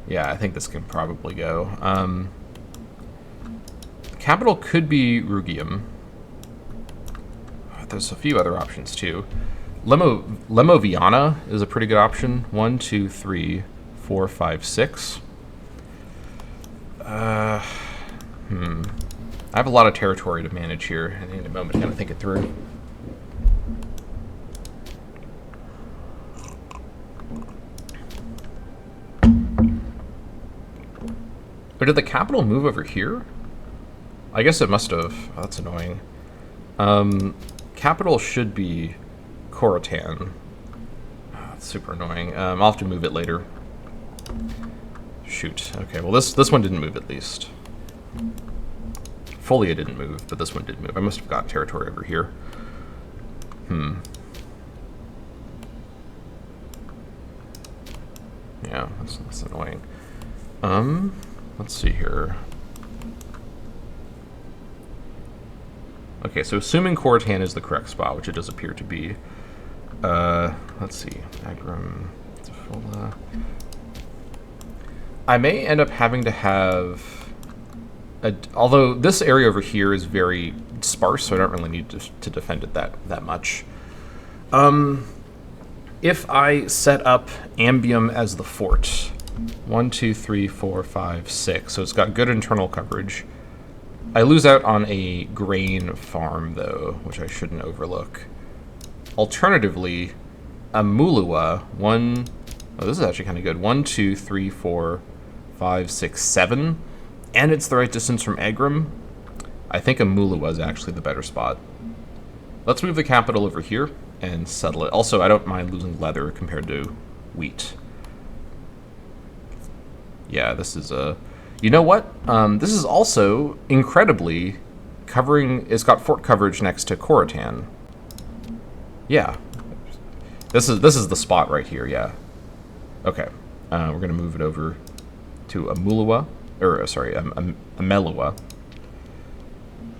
Yeah, I think this can probably go. The capital could be Rugium. There's a few other options too. Lemoviana is a pretty good option. 1, 2, 3, 4, 5, 6. I have a lot of territory to manage here. I need a moment to kind of think it through. Or did the capital move over here? I guess it must have. Oh, that's annoying. Capital should be Coratan. Oh, that's super annoying. I'll have to move it later. Shoot. Okay, well this one didn't move at least. Folia didn't move, but this one did move. I must have got territory over here. Yeah, that's annoying. Let's see here. Okay, so assuming Coratan is the correct spot, which it does appear to be. Let's see. Agram, Fola. I may end up having to have... although this area over here is very sparse, so I don't really need to defend it that much. If I set up Ambium as the fort, 1, 2, 3, 4, 5, 6, so it's got good internal coverage. I lose out on a grain farm, though, which I shouldn't overlook. Alternatively, Amulua, oh, this is actually kind of good. 1, 2, 3, 4, 5, 6, 7. And it's the right distance from Egram. I think Amulua is actually the better spot. Let's move the capital over here and settle it. Also, I don't mind losing leather compared to wheat. Yeah, this is a... You know what? This is also incredibly covering... It's got fort coverage next to Coratan. Yeah. This is the spot right here, yeah. Okay. We're going to move it over to Amulua. Or, sorry, Amelua.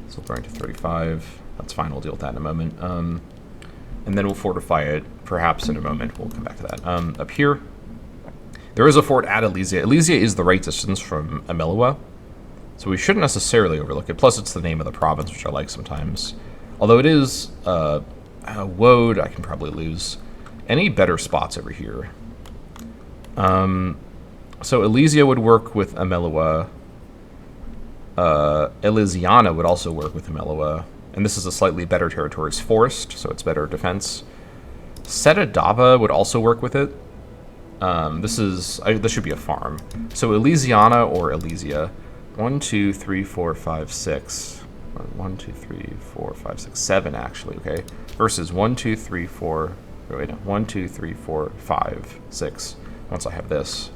So we're going to 35. That's fine, we'll deal with that in a moment. And then we'll fortify it, perhaps in a moment. We'll come back to that. Up here, there is a fort at Elysia. Elysia is the right distance from Amelua, so we shouldn't necessarily overlook it. Plus, it's the name of the province, which I like sometimes. Although it is Woad, I can probably lose. Any better spots over here? So Elysia would work with Amelua. Elysiana would also work with Amelua. And this is a slightly better territory. It's forest, so it's better defense. Setadava would also work with it. This should be a farm. So Elysiana or Elysia. 1, 2, 3, 4, 5, 6. 1, 2, 3, 4, 5, 6, 7 actually, okay. Versus 1, 2, 3, 4. Wait, no. 1, 2, 3, 4, 5, 6. Once I have this.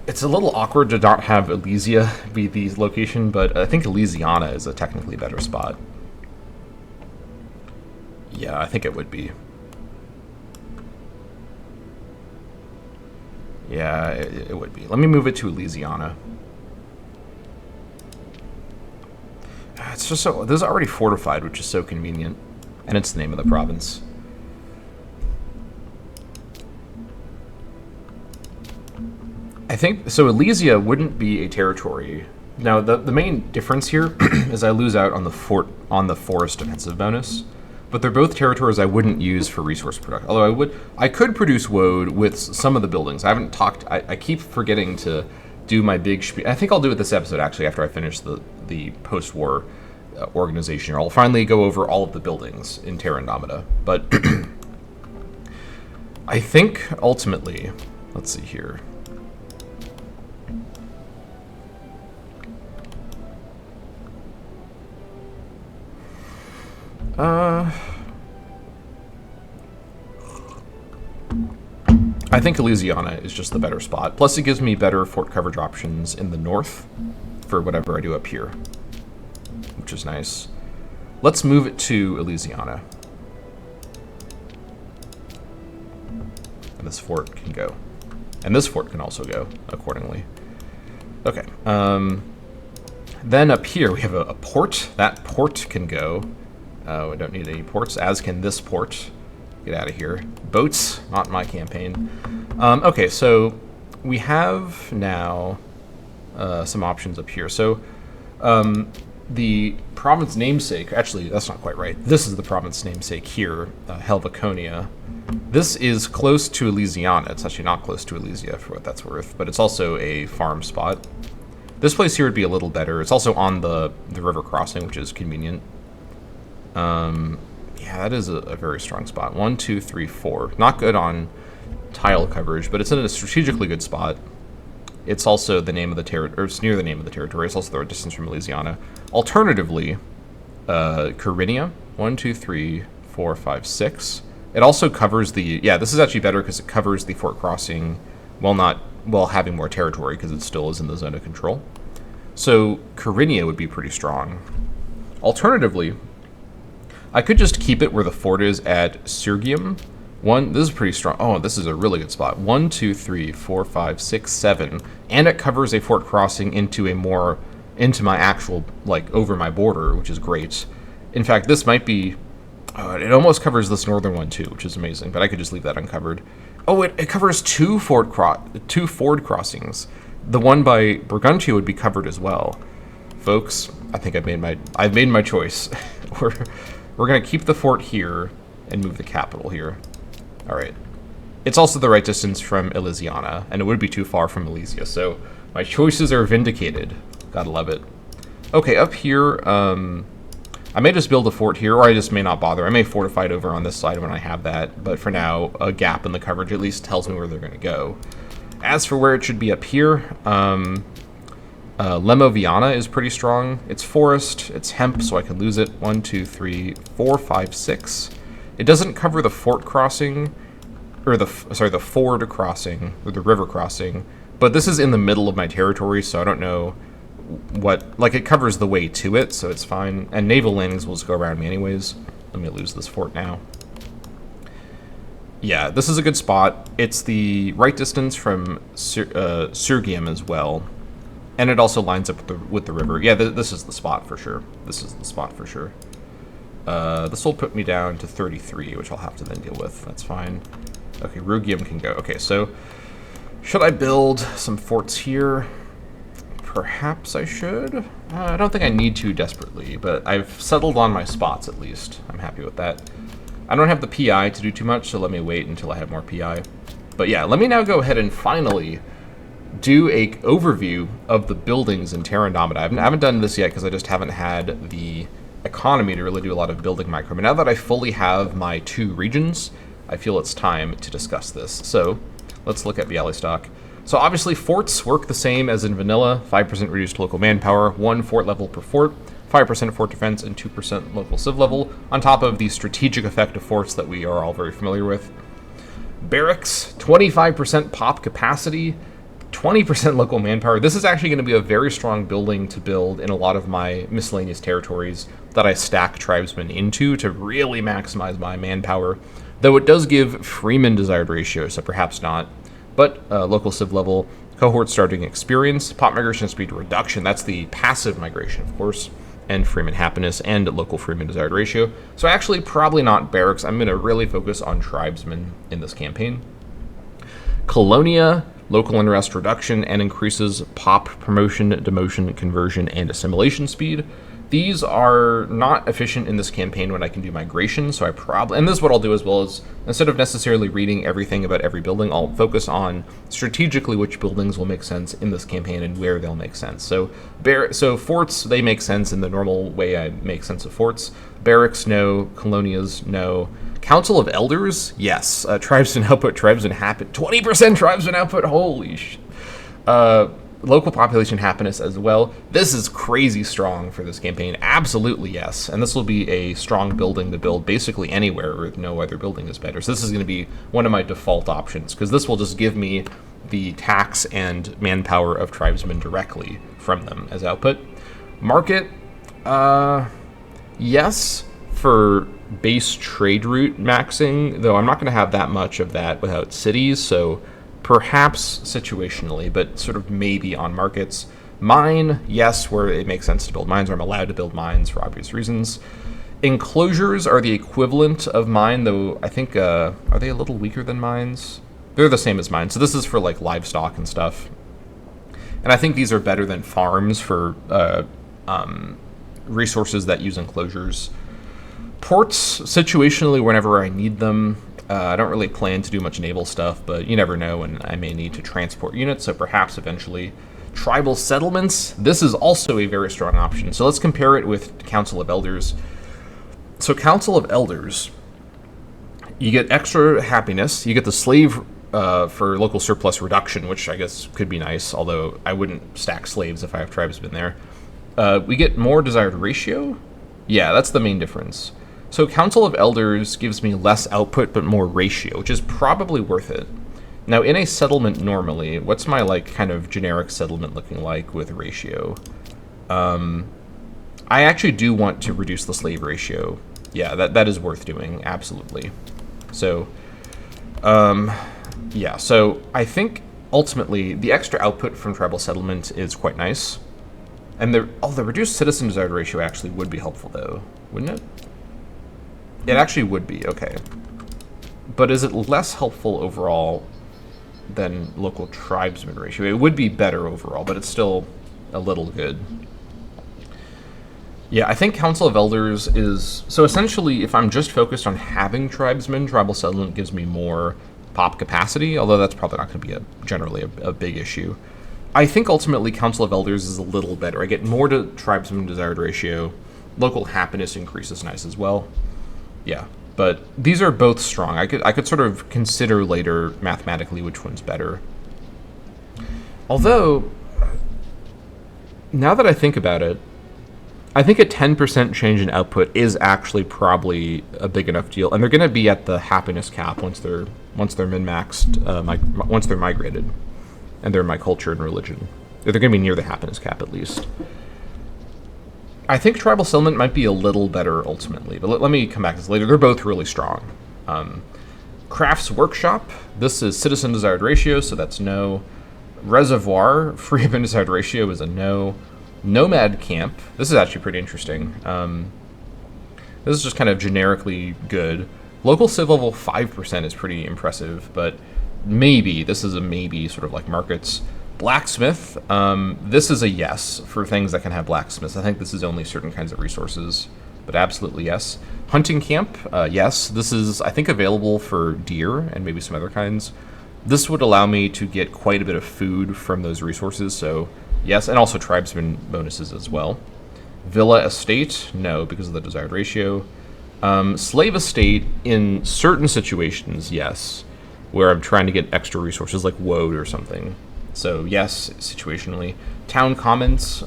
It's a little awkward to not have Elysia be the location, but I think Elysiana is a technically better spot. Yeah, I think it would be. Yeah, it would be. Let me move it to Elysiana. It's just so... This is already fortified, which is so convenient. And it's the name of the province. I think... So Elysia wouldn't be a territory. Now, the main difference here is I lose out on the forest defensive bonus. But they're both territories I wouldn't use for resource production. Although I could produce woad with some of the buildings. I haven't talked... I keep forgetting to do my big spiel. I think I'll do it this episode, actually, after I finish the post-war organization here. I'll finally go over all of the buildings in Terra Indomita. But I think, ultimately... Let's see here. I think Elysiana is just the better spot. Plus, it gives me better fort coverage options in the north for whatever I do up here, which is nice. Let's move it to Elysiana. And this fort can go. And this fort can also go, accordingly. Okay. Then up here, we have a port. That port can go. We don't need any ports, as can this port. Get out of here. Boats, not my campaign. Okay, so we have now some options up here. So the province namesake, actually, that's not quite right. This is the province namesake here, Helveconia. This is close to Elysiana. It's actually not close to Elysia, for what that's worth, but it's also a farm spot. This place here would be a little better. It's also on the river crossing, which is convenient. Yeah, that is a very strong spot. 1, 2, 3, 4. Not good on tile coverage, but it's in a strategically good spot. It's also the name of the territory, or it's near the name of the territory. It's also the distance from Elysiana. Alternatively, Carinia. 1, 2, 3, 4, 5, 6. It also covers the... Yeah, this is actually better because it covers the fort crossing while having more territory, because it still is in the zone of control. So Carinia would be pretty strong. Alternatively, I could just keep it where the fort is at Surgium. This is pretty strong. Oh, this is a really good spot. 1, 2, 3, 4, 5, 6, 7. And it covers a fort crossing into my actual, like, over my border, which is great. In fact, this might be... it almost covers this northern one, too, which is amazing. But I could just leave that uncovered. Oh, it covers two ford crossings. The one by Brigantia would be covered as well. Folks, I think I've made my choice. We're going to keep the fort here and move the capital here. All right. It's also the right distance from Elysiana, and it would be too far from Elysia, so my choices are vindicated. Gotta love it. Okay, up here, I may just build a fort here, or I just may not bother. I may fortify it over on this side when I have that, but for now, a gap in the coverage at least tells me where they're going to go. As for where it should be up here, Lemoviana is pretty strong. It's forest, it's hemp, so I can lose it. 1, 2, 3, 4, 5, 6. It doesn't cover the fort crossing, or the ford crossing, or the river crossing, but this is in the middle of my territory, so I don't know what, like, it covers the way to it, so it's fine. And naval landings will just go around me anyways. Let me lose this fort now. Yeah, this is a good spot. It's the right distance from Surgium as well. And it also lines up with the river. Yeah, this is the spot for sure. This is the spot for sure. This will put me down to 33, which I'll have to then deal with. That's fine. Okay, Rugium can go. Okay, so should I build some forts here? Perhaps I should. I don't think I need to desperately, but I've settled on my spots at least. I'm happy with that. I don't have the PI to do too much, so let me wait until I have more PI. But yeah, let me now go ahead and finally do a overview of the buildings in Terra Indomita. I haven't done this yet because I just haven't had the economy to really do a lot of building micro. But now that I fully have my 2 regions, I feel it's time to discuss this. So let's look at Bialystok. So obviously forts work the same as in vanilla. 5% reduced local manpower, 1 fort level per fort, 5% fort defense, and 2% local civ level, on top of the strategic effect of forts that we are all very familiar with. Barracks, 25% pop capacity, 20% local manpower. This is actually going to be a very strong building to build in a lot of my miscellaneous territories that I stack tribesmen into to really maximize my manpower. Though it does give Freeman desired ratio, so perhaps not. But local civ level, cohort starting experience, pop migration speed reduction, that's the passive migration, of course, and Freeman happiness and local Freeman desired ratio. So actually probably not barracks. I'm going to really focus on tribesmen in this campaign. Colonia, local unrest reduction, and increases pop promotion, demotion, conversion, and assimilation speed. These are not efficient in this campaign when I can do migration, so and this is what I'll do as well, is instead of necessarily reading everything about every building, I'll focus on strategically which buildings will make sense in this campaign and where they'll make sense. So forts, they make sense in the normal way I make sense of forts. Barracks, no. Colonias, no. Council of Elders, yes. Tribesmen output, tribesmen happen. 20% tribesmen output, holy shit. Local population happiness as well. This is crazy strong for this campaign. Absolutely yes. And this will be a strong building to build basically anywhere where no other building is better. So this is going to be one of my default options, because this will just give me the tax and manpower of tribesmen directly from them as output. Market, yes, for base trade route maxing, though I'm not going to have that much of that without cities, so perhaps situationally, but sort of maybe on markets. Mine, yes, where it makes sense to build mines, or I'm allowed to build mines for obvious reasons. Enclosures are the equivalent of mine, though I think, are they a little weaker than mines? They're the same as mine, so this is for like livestock and stuff. And I think these are better than farms for resources that use enclosures. Ports, situationally, whenever I need them. I don't really plan to do much naval stuff, but you never know, and I may need to transport units, so perhaps eventually. Tribal settlements, this is also a very strong option. So let's compare it with Council of Elders. So Council of Elders, you get extra happiness, you get the slave for local surplus reduction, which I guess could be nice, although I wouldn't stack slaves if I have tribesmen there. We get more desired ratio. Yeah, that's the main difference. So Council of Elders gives me less output but more ratio, which is probably worth it. Now in a settlement normally, what's my like kind of generic settlement looking like with ratio? I actually do want to reduce the slave ratio. Yeah, that is worth doing, absolutely. So, yeah, so I think ultimately the extra output from tribal settlement is quite nice. And the reduced citizen desired ratio actually would be helpful though, wouldn't it? It actually would be, okay. But is it less helpful overall than local tribesman ratio? It would be better overall, but it's still a little good. Yeah, I think Council of Elders is... So essentially, if I'm just focused on having tribesmen, tribal settlement gives me more pop capacity, although that's probably not going to be generally a big issue. I think ultimately Council of Elders is a little better. I get more to tribesman desired ratio. Local happiness increases nice as well. Yeah, but these are both strong. I could sort of consider later mathematically which one's better. Although, now that I think about it, I think a 10% change in output is actually probably a big enough deal, and they're going to be at the happiness cap once they're min-maxed, once they're migrated, and they're in my culture and religion. They're going to be near the happiness cap at least. I think tribal settlement might be a little better ultimately, but let me come back to this later. They're both really strong. Crafts Workshop, this is citizen desired ratio, so that's no. Reservoir, free of desired ratio is a no. Nomad Camp, this is actually pretty interesting. This is just kind of generically good. Local civ level 5% is pretty impressive, but maybe, this is a maybe, sort of like markets. Blacksmith, this is a yes for things that can have blacksmiths. I think this is only certain kinds of resources, but absolutely yes. Hunting Camp, yes. This is, I think, available for deer and maybe some other kinds. This would allow me to get quite a bit of food from those resources, so yes, and also tribesman bonuses as well. Villa Estate, no, because of the desired ratio. Slave Estate, in certain situations, yes, where I'm trying to get extra resources like woad or something. So yes, situationally. Town Commons,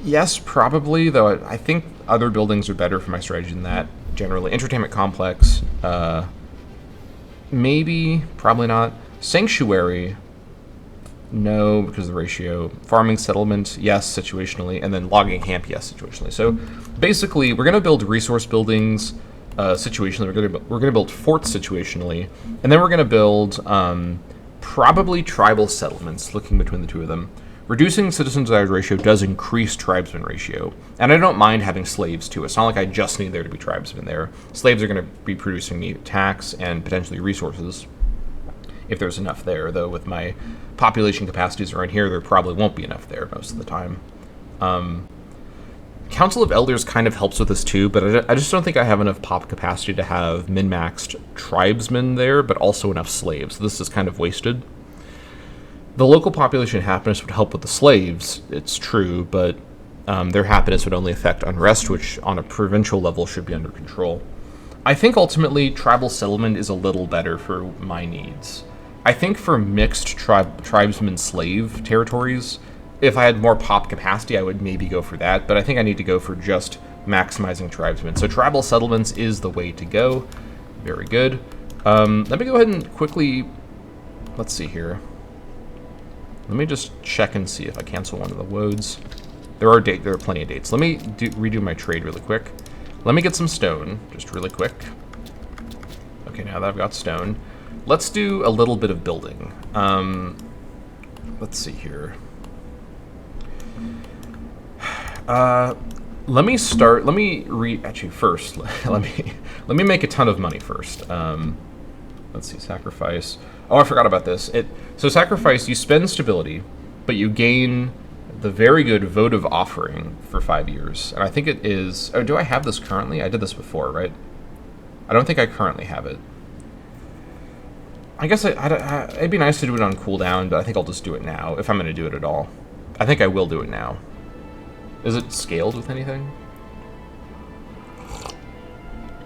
yes, probably, though I think other buildings are better for my strategy than that, generally. Entertainment Complex, maybe, probably not. Sanctuary, no, because of the ratio. Farming Settlement, yes, situationally. And then Logging Camp, yes, situationally. So basically, we're going to build resource buildings situationally. We're gonna build forts situationally, and then we're gonna build probably tribal settlements. Looking between the two of them, reducing citizen desired ratio does increase tribesman ratio, and I don't mind having slaves too. It's not like I just need there to be tribesmen there. Slaves are gonna be producing me tax and potentially resources if there's enough there. Though with my population capacities around here, there probably won't be enough there most of the time. Council of Elders kind of helps with this too, but I just don't think I have enough pop capacity to have min-maxed tribesmen there, but also enough slaves. So this is kind of wasted. The local population happiness would help with the slaves, it's true, but their happiness would only affect unrest, which on a provincial level should be under control. I think ultimately tribal settlement is a little better for my needs. I think for mixed tribesman-slave territories, if I had more pop capacity, I would maybe go for that, but I think I need to go for just maximizing tribesmen. So tribal settlements is the way to go. Very good. Let me go ahead and quickly, let's see here. Let me just check and see if I cancel one of the woads. There are plenty of dates. Let me redo my trade really quick. Let me get some stone, just really quick. Okay, now that I've got stone, let's do a little bit of building. Let's see here. Actually first, let me make a ton of money first. Let's see, sacrifice. Oh, I forgot about this. So sacrifice, you spend stability, but you gain the very good votive offering for 5 years. And I think it is, oh, do I have this currently? I did this before, right? I don't think I currently have it. I guess it'd be nice to do it on cooldown, but I think I'll just do it now, if I'm going to do it at all. I think I will do it now. Is it scaled with anything?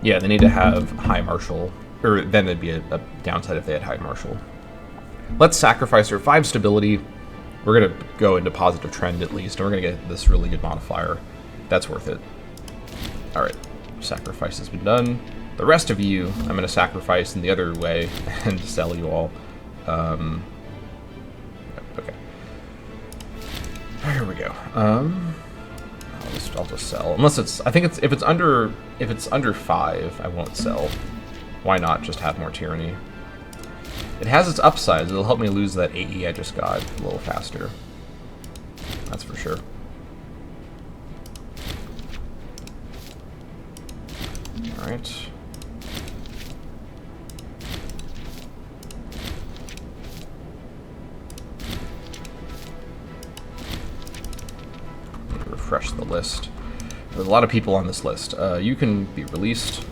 Yeah, they need to have high martial, or then it'd be a downside if they had high martial. Let's sacrifice our 5 stability. We're going to go into positive trend at least, and we're going to get this really good modifier. That's worth it. Alright, sacrifice has been done. The rest of you, I'm going to sacrifice in the other way and sell you all. Okay. Here we go. I'll just sell. Unless it's, I think if it's under 5, I won't sell. Why not just have more tyranny? It has its upsides. It'll help me lose that AE I just got a little faster. That's for sure. All right. Refresh the list. There's a lot of people on this list. You can be released.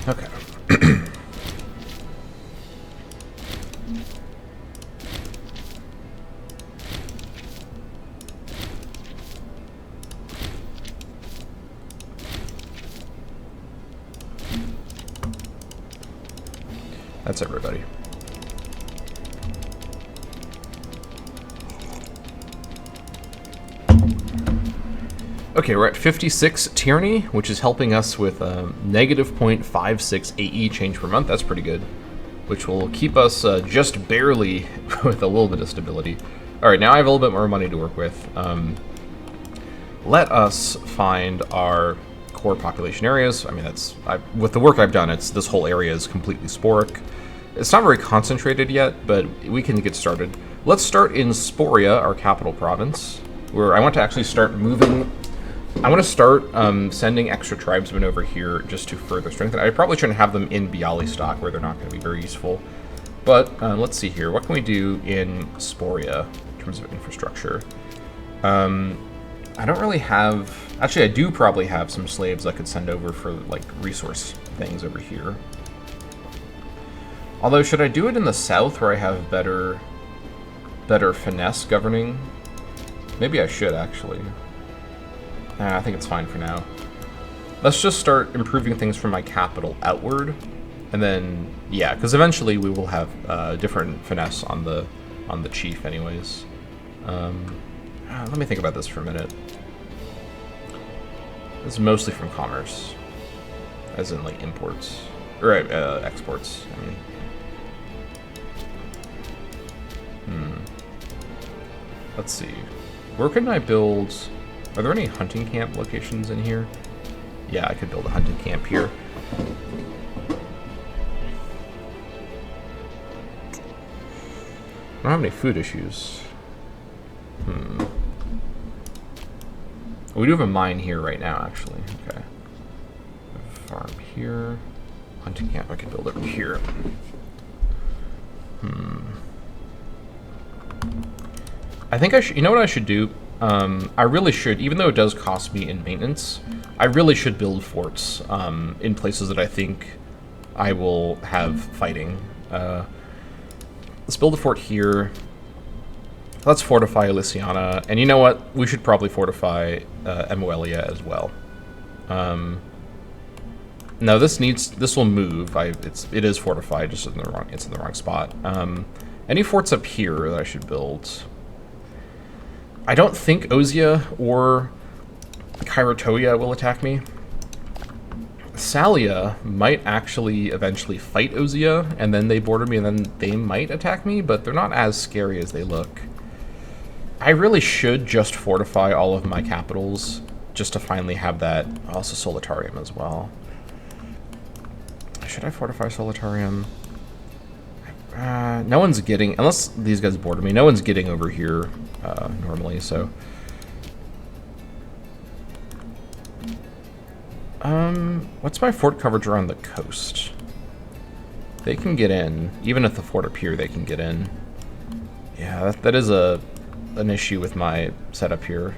Okay. That's everybody. Okay, we're at 56 tyranny, which is helping us with negative 0.56 AE change per month. That's pretty good, which will keep us just barely with a little bit of stability. All right, now I have a little bit more money to work with. Let us find our core population areas. I mean, with the work I've done, this whole area is completely sporic. It's not very concentrated yet, but we can get started. Let's start in Sporia, our capital province, where I want to actually start moving. I want to start sending extra tribesmen over here just to further strengthen. I probably shouldn't have them in Bialystok, where they're not going to be very useful. But let's see here. What can we do in Sporia in terms of infrastructure? I don't really have... Actually, I do probably have some slaves I could send over for, like, resource things over here. Although, should I do it in the south where I have better finesse governing? Maybe I should, actually. I think it's fine for now. Let's just start improving things from my capital outward. And then, yeah, because eventually we will have different finesse on the chief anyways. Let me think about this for a minute. This is mostly from commerce, as in like imports or exports. I mean. Let's see. Where can I build? Are there any hunting camp locations in here? Yeah, I could build a hunting camp here. I don't have any food issues. We do have a mine here right now, actually. Okay. Farm here. Hunting camp, I could build over here. I think I should, you know what I should do? I really should, even though it does cost me in maintenance, I really should build forts in places that I think I will have fighting. Let's build a fort here. Let's fortify Elysiana, and you know what? We should probably fortify Emoelia as well. No, this will move. It is fortified, just in the wrong. It's in the wrong spot. Any forts up here that I should build? I don't think Ozia or Kairotoya will attack me. Salia might actually eventually fight Ozia, and then they border me, and then they might attack me, but they're not as scary as they look. I really should just fortify all of my capitals, just to finally have that. Also Solitarium as well. Should I fortify Solitarium? No one's getting, unless these guys border me, no one's getting over here normally, so. What's my fort coverage around the coast? They can get in. Even if the fort up here, they can get in. Yeah, that is an issue with my setup here.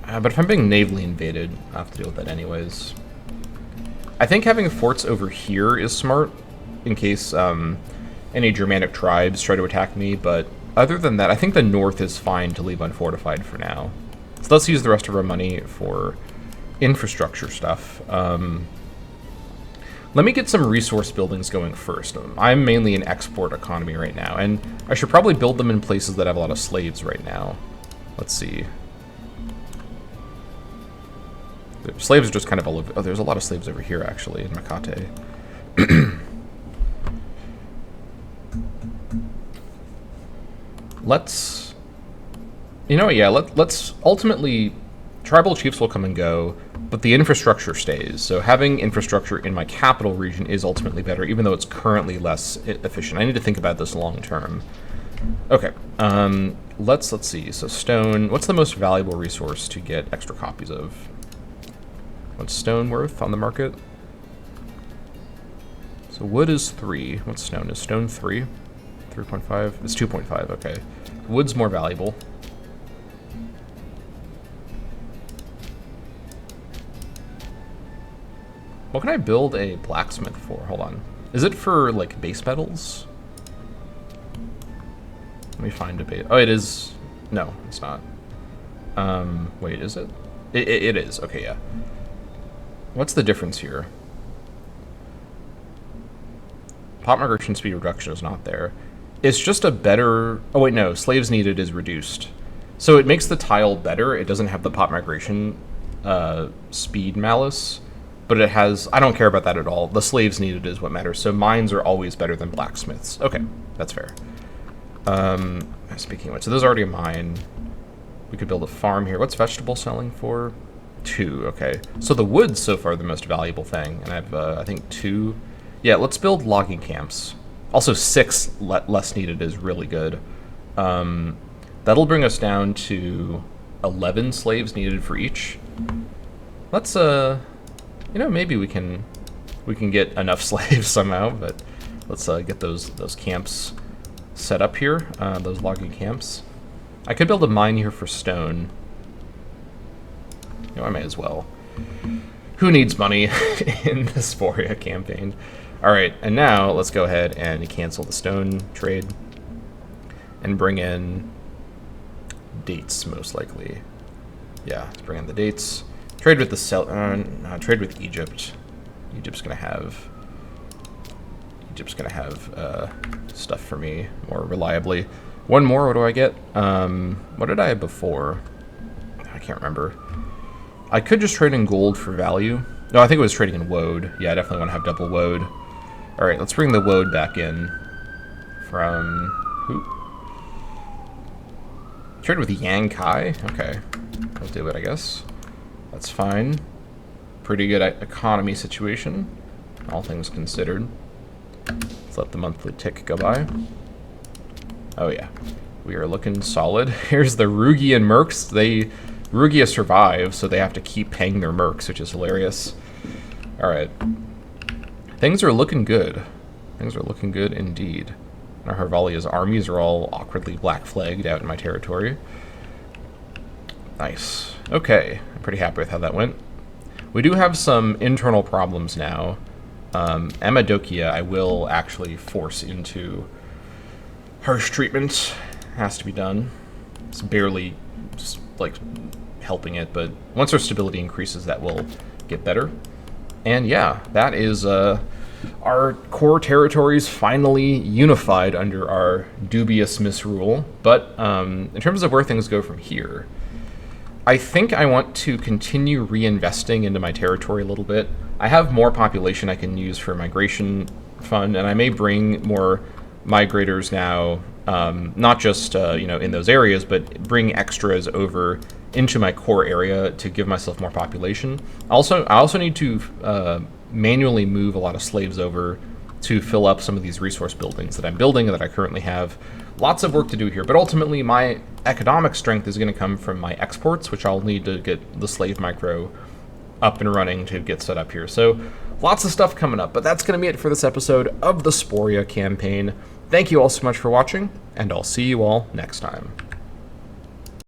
But if I'm being navally invaded, I'll have to deal with that anyways. I think having forts over here is smart, in case any Germanic tribes try to attack me, but other than that, I think the north is fine to leave unfortified for now. So let's use the rest of our money for infrastructure stuff. Let me get some resource buildings going first. I'm mainly an export economy right now, and I should probably build them in places that have a lot of slaves right now. Let's see. The slaves are just kind of all over. Oh, there's a lot of slaves over here, actually, in Makate. Let's... You know what, yeah, let's ultimately... Tribal chiefs will come and go, but the infrastructure stays. So having infrastructure in my capital region is ultimately better, even though it's currently less efficient. I need to think about this long term. Okay, let's see. So stone, what's the most valuable resource to get extra copies of? What's stone worth on the market? So wood is 3. What's stone? Is stone 3? 3.5? It's 2.5, okay. Wood's more valuable. What can I build a blacksmith for? Hold on. Is it for, like, base metals? Let me find a base. Oh, it is. No, it's not. Wait, is it? It is. Okay, yeah. What's the difference here? Pop migration speed reduction is not there. It's just a better... Oh, wait, no. Slaves needed is reduced. So it makes the tile better. It doesn't have the pop migration speed malice. But it has... I don't care about that at all. The slaves needed is what matters. So mines are always better than blacksmiths. Okay, that's fair. Speaking of which, so there's already a mine. We could build a farm here. What's vegetable selling for? 2, okay. So the wood's so far the most valuable thing. And I have, I think, 2... Yeah, let's build logging camps. Also, 6 less needed is really good. That'll bring us down to 11 slaves needed for each. Let's, you know, maybe we can get enough slaves somehow, but let's get those camps set up here, those logging camps. I could build a mine here for stone. You know, I may as well. Who needs money in the Sporia campaign? All right, and now let's go ahead and cancel the stone trade and bring in dates, most likely. Yeah, let's bring in the dates. Trade with the trade with Egypt. Egypt's gonna have stuff for me more reliably. One more. What do I get? What did I have before? I can't remember. I could just trade in gold for value. No, I think it was trading in woad. Yeah, I definitely want to have double woad. All right, let's bring the woad back in from who? Trade with Yang Kai? Okay, I'll do it, I guess. That's fine. Pretty good economy situation, all things considered. Let's let the monthly tick go by. Oh yeah, we are looking solid. Here's the Rugian mercs. Rugia survive, so they have to keep paying their mercs, which is hilarious. All right, things are looking good. Things are looking good indeed. Our Harvalia's armies are all awkwardly black flagged out in my territory. Nice. Okay, I'm pretty happy with how that went. We do have some internal problems now. Amadokia I will actually force into harsh treatment. Has to be done. It's barely just like helping it, but once our stability increases, that will get better. And yeah, that is our core territories finally unified under our dubious misrule. But in terms of where things go from here, I think I want to continue reinvesting into my territory a little bit. I have more population I can use for migration fund, and I may bring more migrators now, not just in those areas, but bring extras over into my core area to give myself more population. I also need to manually move a lot of slaves over to fill up some of these resource buildings that I'm building and that I currently have. Lots of work to do here, but ultimately my economic strength is going to come from my exports, which I'll need to get the slave micro up and running to get set up here. So lots of stuff coming up, but that's going to be it for this episode of the Sporia campaign. Thank you all so much for watching, and I'll see you all next time.